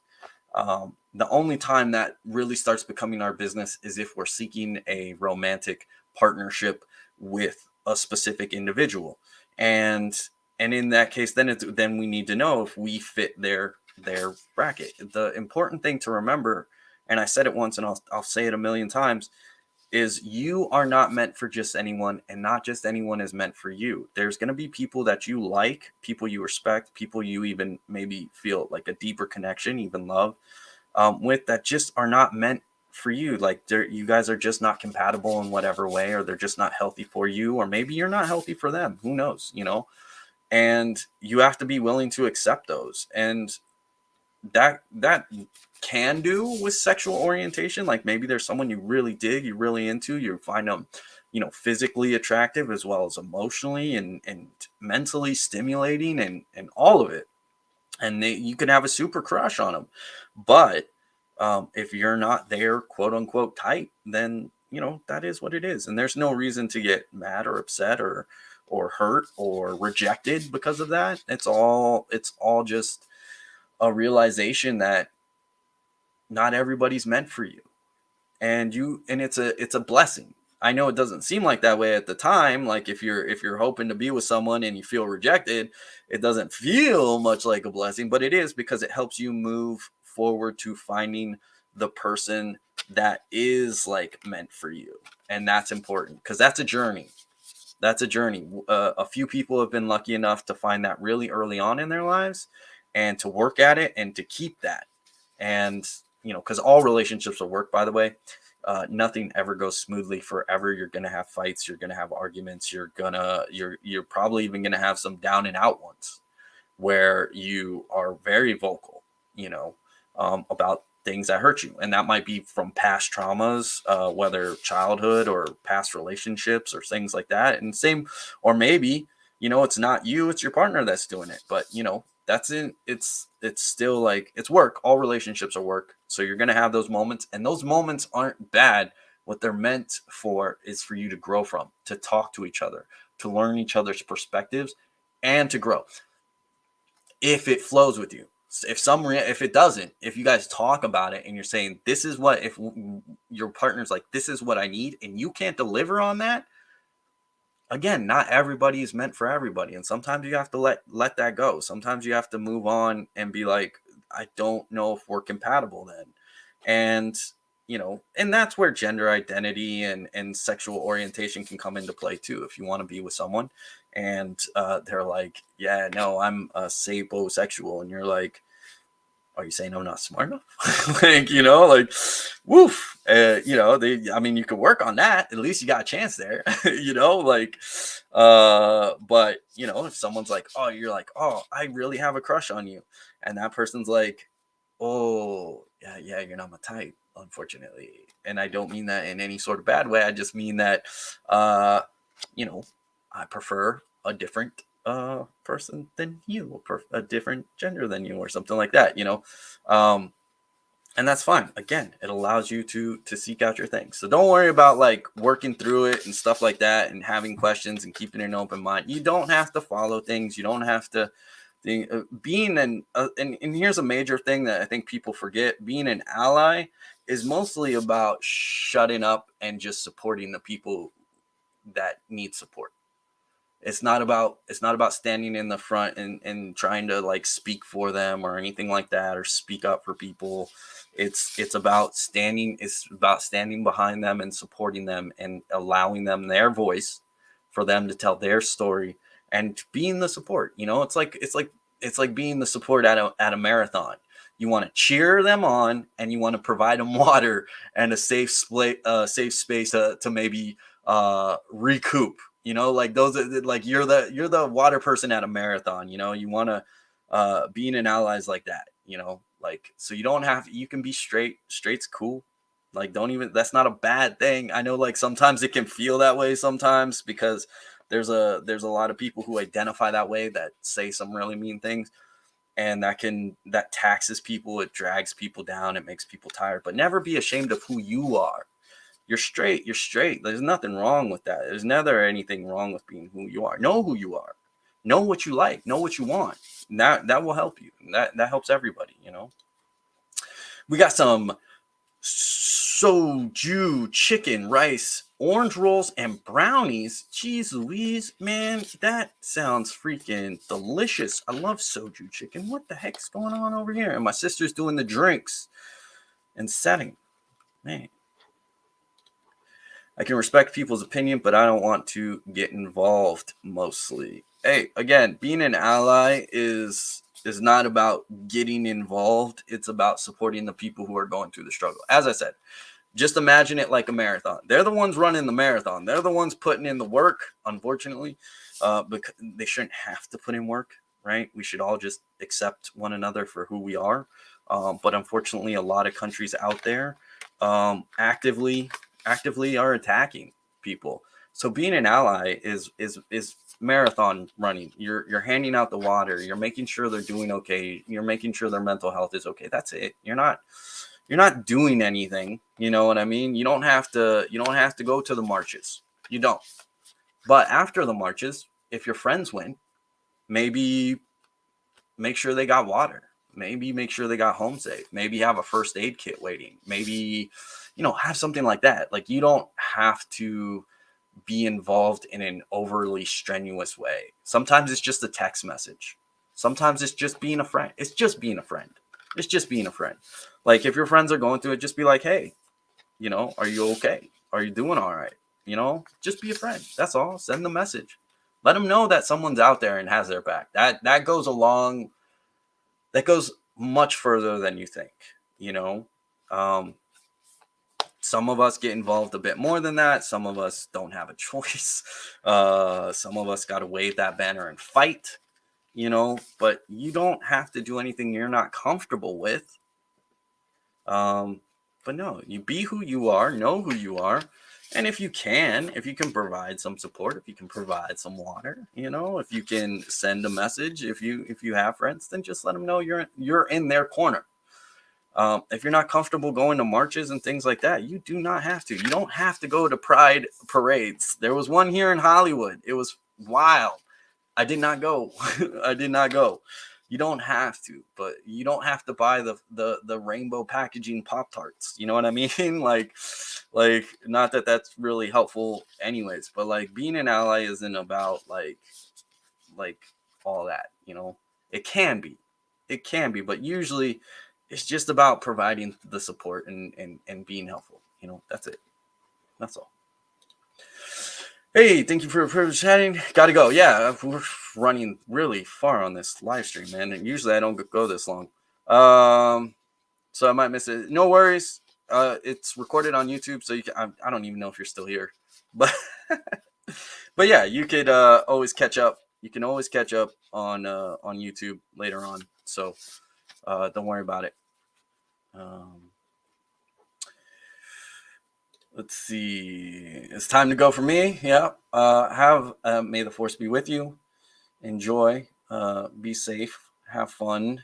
The only time that really starts becoming our business is if we're seeking a romantic partnership with a specific individual, and in that case, then we need to know if we fit their bracket. The important thing to remember, and I said it once, and I'll say it a million times, is you are not meant for just anyone, and not just anyone is meant for you. There's going to be people that you like, people you respect, people you even maybe feel like a deeper connection, even love, with, that just are not meant for you. Like, you guys are just not compatible in whatever way, or they're just not healthy for you, or maybe you're not healthy for them. Who knows, And you have to be willing to accept those. And that can do with sexual orientation. Like, maybe there's someone you really dig, you're really into, you find them, physically attractive as well as emotionally and mentally stimulating, and all of it, and you can have a super crush on them. But if you're not their quote unquote type, then that is what it is, and there's no reason to get mad or upset or hurt or rejected because of that. It's all just a realization that not everybody's meant for you, and it's a blessing. I know it doesn't seem like that way at the time. Like, if you're hoping to be with someone and you feel rejected, it doesn't feel much like a blessing, but it is, because it helps you move forward to finding the person that is like meant for you. And that's important, because that's a journey. A few people have been lucky enough to find that really early on in their lives, and to work at it and to keep that. And because all relationships will work, by the way. Nothing ever goes smoothly forever. You're gonna have fights. You're gonna have arguments. You're probably even gonna have some down and out ones, where you are very vocal, you know, about things that hurt you. And that might be from past traumas, whether childhood or past relationships or things like that. And same, or maybe, it's not you, it's your partner that's doing it. But, it's still like, it's work. All relationships are work. So you're going to have those moments, and those moments aren't bad. What they're meant for is for you to grow from, to talk to each other, to learn each other's perspectives, and to grow, if it flows with you. If it doesn't, if you guys talk about it and you're saying, this is what, if your partner's like, this is what I need, and you can't deliver on that, again, not everybody is meant for everybody, and sometimes you have to let that go. Sometimes you have to move on and be like, I don't know if we're compatible then. And and that's where gender identity and sexual orientation can come into play too. If you want to be with someone and they're like, yeah, no, I'm a sapiosexual, and you're like, are you saying I'm not smart enough? Like, like, woof. I mean, you could work on that. At least you got a chance there. Like, but if someone's like, oh, you're like, oh, I really have a crush on you, and that person's like, oh, yeah, you're not my type, unfortunately. And I don't mean that in any sort of bad way. I just mean that, uh, you know, I prefer a different person than you, a different gender than you, or something like that. Um, and that's fine. Again, it allows you to seek out your things. So don't worry about like working through it and stuff like that, and having questions and keeping an open mind. You don't have to follow things. You don't have to. Being and here's a major thing that I think people forget: being an ally is mostly about shutting up and just supporting the people that need support. It's not about standing in the front and trying to like speak for them or anything like that, or speak up for people. It's about standing behind them and supporting them and allowing them their voice, for them to tell their story, and being the support. It's like being the support at a marathon. You want to cheer them on, and you want to provide them water and a safe space to maybe recoup. Like those are like you're the water person at a marathon. You want to being an ally is like that. Like so you don't have you can be straight. Straight's cool. Like don't even that's not a bad thing. I know like sometimes it can feel that way sometimes because there's a lot of people who identify that way that say some really mean things, and that taxes people, it drags people down, it makes people tired. But never be ashamed of who you are. You're straight. There's nothing wrong with that. There's never anything wrong with being who you are. Know who you are. Know what you like. Know what you want. And that will help you. That helps everybody. We got some soju, chicken, rice, orange rolls, and brownies. Jeez Louise, man, that sounds freaking delicious. I love soju chicken. What the heck's going on over here? And my sister's doing the drinks and setting. Man, I can respect people's opinion, but I don't want to get involved mostly. Hey, again, being an ally is not about getting involved. It's about supporting the people who are going through the struggle. As I said, just imagine it like a marathon. They're the ones running the marathon. They're the ones putting in the work, unfortunately, because they shouldn't have to put in work, right? We should all just accept one another for who we are. But unfortunately, a lot of countries out there actively are attacking people. So being an ally is marathon running. You're handing out the water. You're making sure they're doing okay. You're making sure their mental health is okay. That's it. You're not doing anything. You know what I mean? You don't have to go to the marches. You don't. But after the marches, if your friends win, maybe make sure they got water. Maybe make sure they got home safe. Maybe have a first aid kit waiting. Maybe, have something like that. Like you don't have to be involved in an overly strenuous way. Sometimes it's just a text message. Sometimes it's just being a friend. It's just being a friend. It's just being a friend. Like if your friends are going through it, just be like, hey, are you okay? Are you doing all right? Just be a friend. That's all. Send the message. Let them know that someone's out there and has their back. That goes along. That goes much further than you think. Some of us get involved a bit more than that. Some of us don't have a choice. Some of us got to wave that banner and fight, but you don't have to do anything you're not comfortable with. But no, you be who you are, know who you are. And if you can provide some support, if you can provide some water, if you can send a message, if you have friends, then just let them know you're in their corner. If you're not comfortable going to marches and things like that, you do not have to. You don't have to go to pride parades. There was one here in Hollywood. It was wild. I did not go. You don't have to, but you don't have to buy the rainbow packaging Pop-Tarts. You know what I mean? like not that that's really helpful anyways, but like being an ally isn't about like all that, It can be, but usually it's just about providing the support and being helpful. That's it. That's all. Hey, thank you for chatting. Gotta go. Yeah, we're running really far on this live stream, man. And usually I don't go this long. So I might miss it. No worries. It's recorded on YouTube, so you can, I don't even know if you're still here, but but yeah, you could always catch up. You can always catch up on YouTube later on. So don't worry about it. Let's see. It's time to go for me. Yeah. May the force be with you. Enjoy. Be safe. Have fun.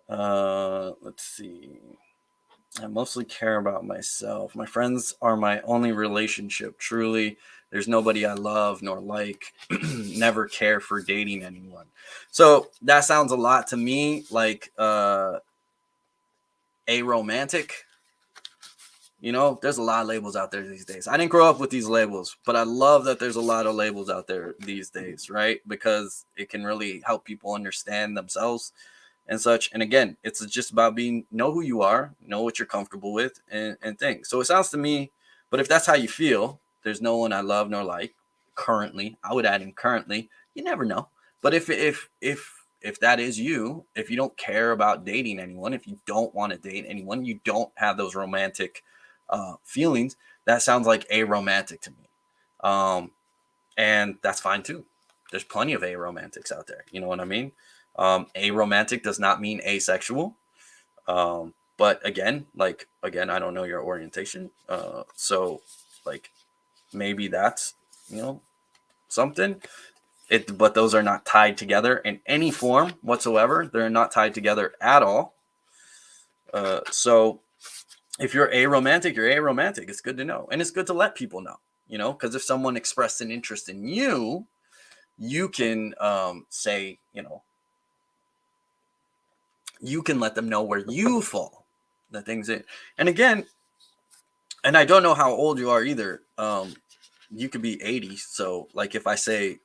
Let's see. I mostly care about myself. My friends are my only relationship. Truly, there's nobody I love nor like. Never care for dating anyone. So that sounds a lot to me like aromantic. There's a lot of labels out there these days. I didn't grow up with these labels, but I love that there's a lot of labels out there these days, right? Because it can really help people understand themselves and such. And again, it's just about know who you are, know what you're comfortable with and things. So it sounds to me, but if that's how you feel, there's no one I love nor like currently. I would add in currently. You never know. But if that is you, if you don't care about dating anyone, if you don't want to date anyone, you don't have those romantic feelings, that sounds like aromantic to me. And that's fine too. There's plenty of aromantics out there. You know what I mean? Aromantic does not mean asexual. But again, I don't know your orientation. So like maybe that's, something. But those are not tied together in any form whatsoever. They're not tied together at all. So if you're aromantic, you're aromantic. It's good to know. And it's good to let people know, because if someone expressed an interest in you, you can say, you can let them know where you fall, the things that, and again, and I don't know how old you are either. You could be 80. So like if I say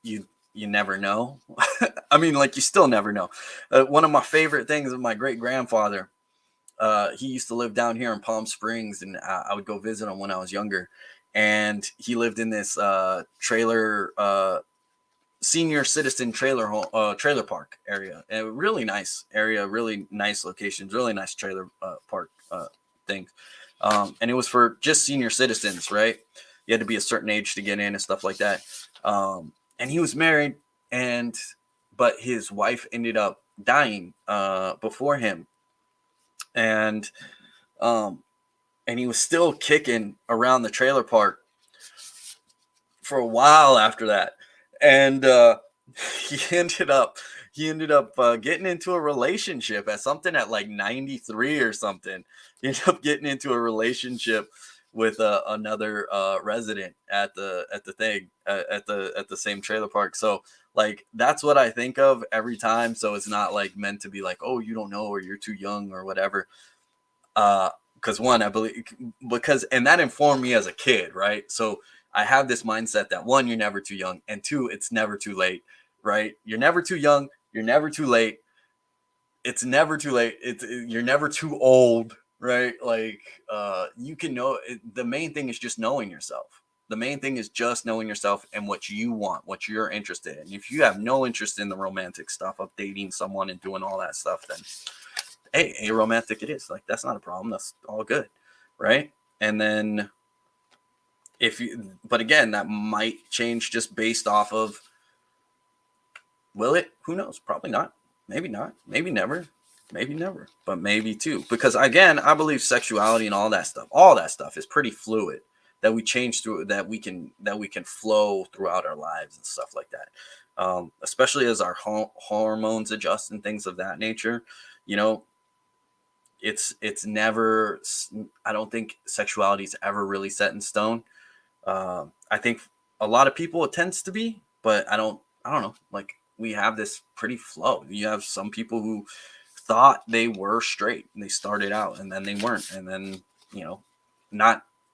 you never know, I mean, like you still never know. One of my favorite things of my great grandfather, he used to live down here in Palm Springs, and I would go visit him when I was younger. And he lived in this trailer, senior citizen trailer park area. A really nice area, really nice locations, really nice trailer park things. And it was for just senior citizens, right? You had to be a certain age to get in and stuff like that. And he was married, but his wife ended up dying before him. And he was still kicking around the trailer park for a while after that. And he ended up getting into a relationship at like 93 or something. He ended up getting into a relationship with another resident at the same trailer park. So like that's what I think of every time. So it's not like meant to be like, oh, you don't know, or you're too young or whatever. Because one, I believe, and that informed me as a kid, right? So I have this mindset that one, you're never too young, and two, it's never too late, right? You're never too young, you're never too late. It's never too late. You're never too old, right? Like you can know the main thing is just knowing yourself. The main thing is just knowing yourself and what you want, what you're interested in. If you have no interest in the romantic stuff of dating someone and doing all that stuff, then hey, aromantic it is. Like that's not a problem. That's all good, right? And then but again, that might change just based off of, will it? Who knows? Probably not. Maybe not. Maybe never. Maybe never. But maybe too. Because again, I believe sexuality and all that stuff is pretty fluid. That we change through, that we can flow throughout our lives and stuff like that. Especially as our hormones adjust and things of that nature. It's never. I don't think sexuality is ever really set in stone. I think a lot of people it tends to be, but I don't know. Like we have this pretty flow. You have some people who thought they were straight and they started out and then they weren't. And then,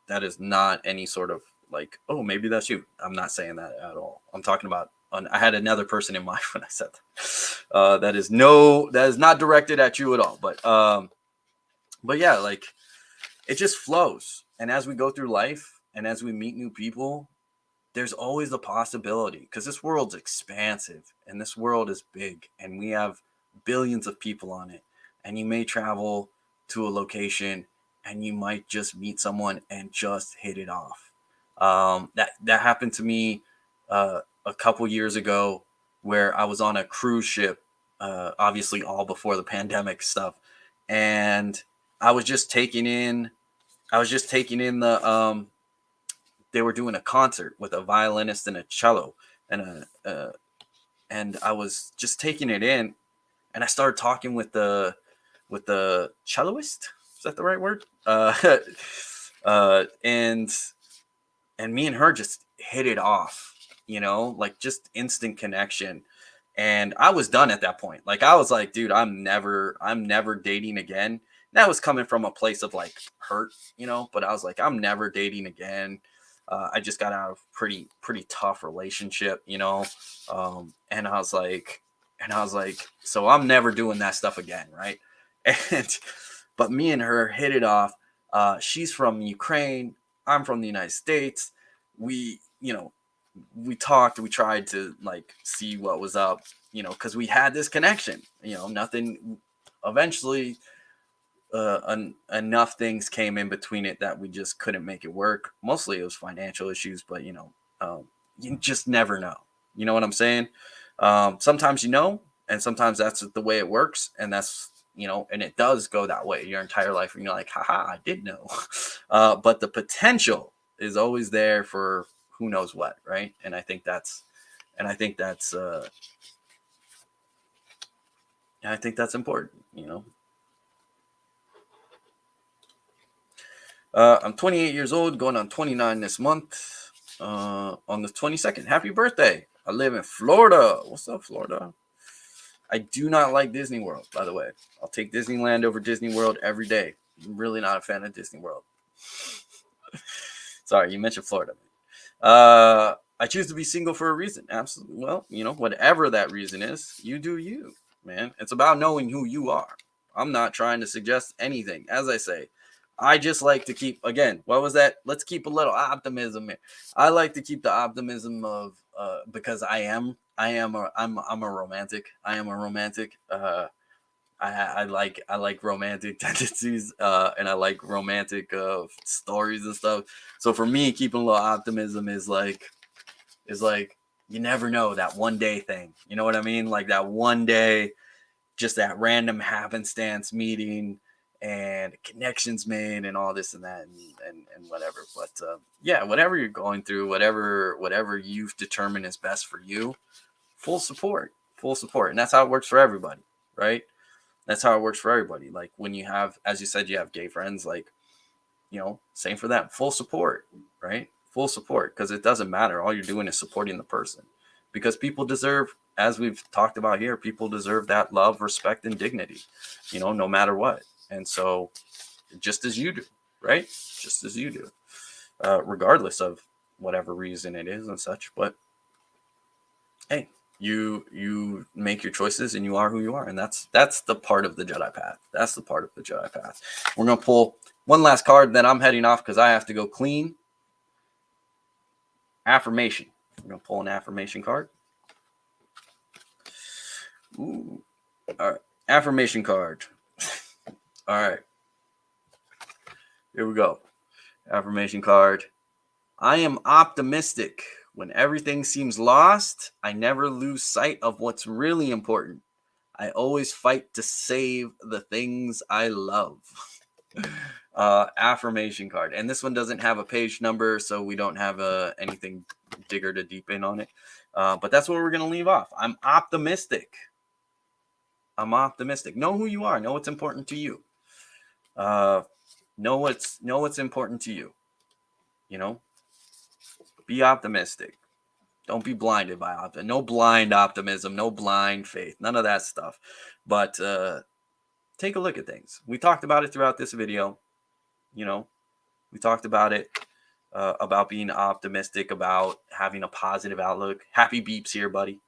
that is not any sort of like, oh, maybe that's you. I'm not saying that at all. I'm talking about, I had another person in mind when I said that. That is not directed at you at all. But yeah, like it just flows. And as we go through life and as we meet new people, there's always the possibility, because this world's expansive and this world is big and we have billions of people on it. And you may travel to a location and you might just meet someone and just hit it off. That happened to me a couple years ago, where I was on a cruise ship, obviously all before the pandemic stuff. And I was just taking in the they were doing a concert with a violinist and a cello, and I was just taking it in, and I started talking with the celloist. Is that the right word? And me and her just hit it off, like just instant connection. And I was done at that point. Like I was like, dude, I'm never dating again. That was coming from a place of like hurt, but I was like, I'm never dating again. I just got out of pretty tough relationship, and I was like, so I'm never doing that stuff again, right? But me and her hit it off. She's from Ukraine. I'm from the United States. We talked. We tried to like see what was up, because we had this connection. Nothing. Eventually, enough things came in between it that we just couldn't make it work. Mostly it was financial issues, but you just never know. You know what I'm saying? Sometimes and sometimes that's the way it works, and that's and it does go that way your entire life, and you're like, haha, I did know. But the potential is always there for who knows what, right? And I think that's important. I'm 28 years old, going on 29 this month. On the 22nd. Happy birthday. I live in Florida. What's up, Florida? I do not like Disney World, by the way. I'll take Disneyland over Disney World every day. I'm really not a fan of Disney World. Sorry, you mentioned Florida. I choose to be single for a reason. Absolutely. Well, whatever that reason is, you do you, man. It's about knowing who you are. I'm not trying to suggest anything. As I say, I just like to keep, again, what was that? Let's keep a little optimism here. I like to keep the optimism of, because I'm a romantic. I am a romantic. I like romantic tendencies, and I like romantic stories and stuff. So for me, keeping a little optimism is like you never know, that one day thing. You know what I mean? Like that one day, just that random happenstance meeting and connections made and all this and that and whatever. But yeah, whatever you're going through, whatever you've determined is best for you, full support, and that's how it works for everybody, right? That's how it works for everybody. Like when you have, as you said, you have gay friends, like, same for them. Full support, right? Full support, because it doesn't matter. All you're doing is supporting the person, because people deserve, as we've talked about here, people deserve that love, respect, and dignity, no matter what. And so just as you do, right? Just as you do, regardless of whatever reason it is and such. But hey, you make your choices and you are who you are, and that's the part of the Jedi path. That's the part of the Jedi path. We're gonna pull one last card, then I'm heading off because I have to go clean. Affirmation. We're gonna pull an affirmation card. Ooh. All right, affirmation card. All right, here we go. Affirmation card. I am optimistic. When everything seems lost, I never lose sight of what's really important. I always fight to save the things I love. Affirmation card. And this one doesn't have a page number, so we don't have anything digger to deep in on it. But that's where we're going to leave off. I'm optimistic. I'm optimistic. Know who you are. Know what's important to you. Know what's important to you. Be optimistic. Don't be blinded by optimism. No blind optimism. No blind faith. None of that stuff. But take a look at things. We talked about it throughout this video. We talked about it, about being optimistic, about having a positive outlook. Happy beeps here, buddy.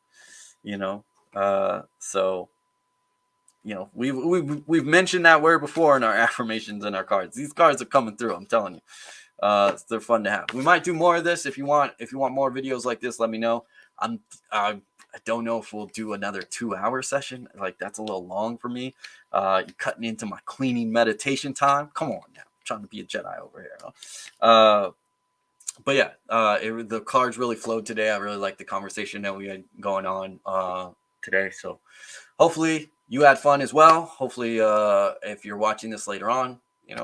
So we've mentioned that word before in our affirmations and our cards. These cards are coming through. I'm telling you. They're fun to have. We might do more of this. If you want more videos like this, let me know. I don't know if we'll do another 2-hour session. Like, that's a little long for me. You're cutting into my cleaning meditation time. Come on now. I'm trying to be a Jedi over here. But yeah, the cards really flowed today. I really like the conversation that we had going on today. So hopefully you had fun as well. Hopefully, if you're watching this later on,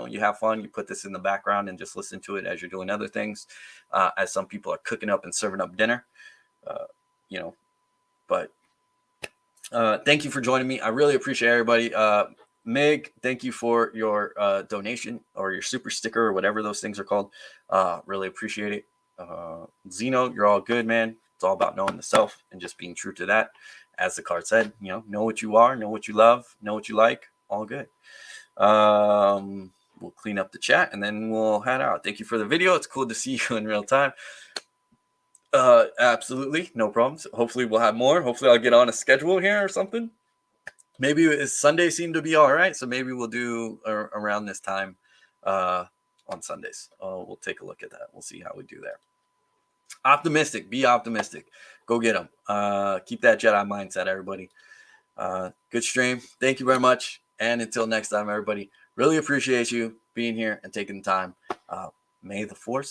you have fun. You put this in the background and just listen to it as you're doing other things, as some people are cooking up and serving up dinner, But thank you for joining me. I really appreciate everybody. Meg, thank you for your donation or your super sticker or whatever those things are called. Really appreciate it. Zeno, you're all good, man. It's all about knowing the self and just being true to that. As the card said, know what you are, know what you love, know what you like. All good. We'll clean up the chat and then we'll head out. Thank you for the video. It's cool to see you in real time. Absolutely, no problems. Hopefully we'll have more. Hopefully I'll get on a schedule here or something. Maybe Sunday seemed to be all right, so maybe we'll do around this time on Sundays. We'll take a look at that. We'll see how we do there. Optimistic. Be optimistic. Go get them. Keep that Jedi mindset, everybody. Good stream. Thank you very much. And until next time, everybody, really appreciate you being here and taking the time. May the force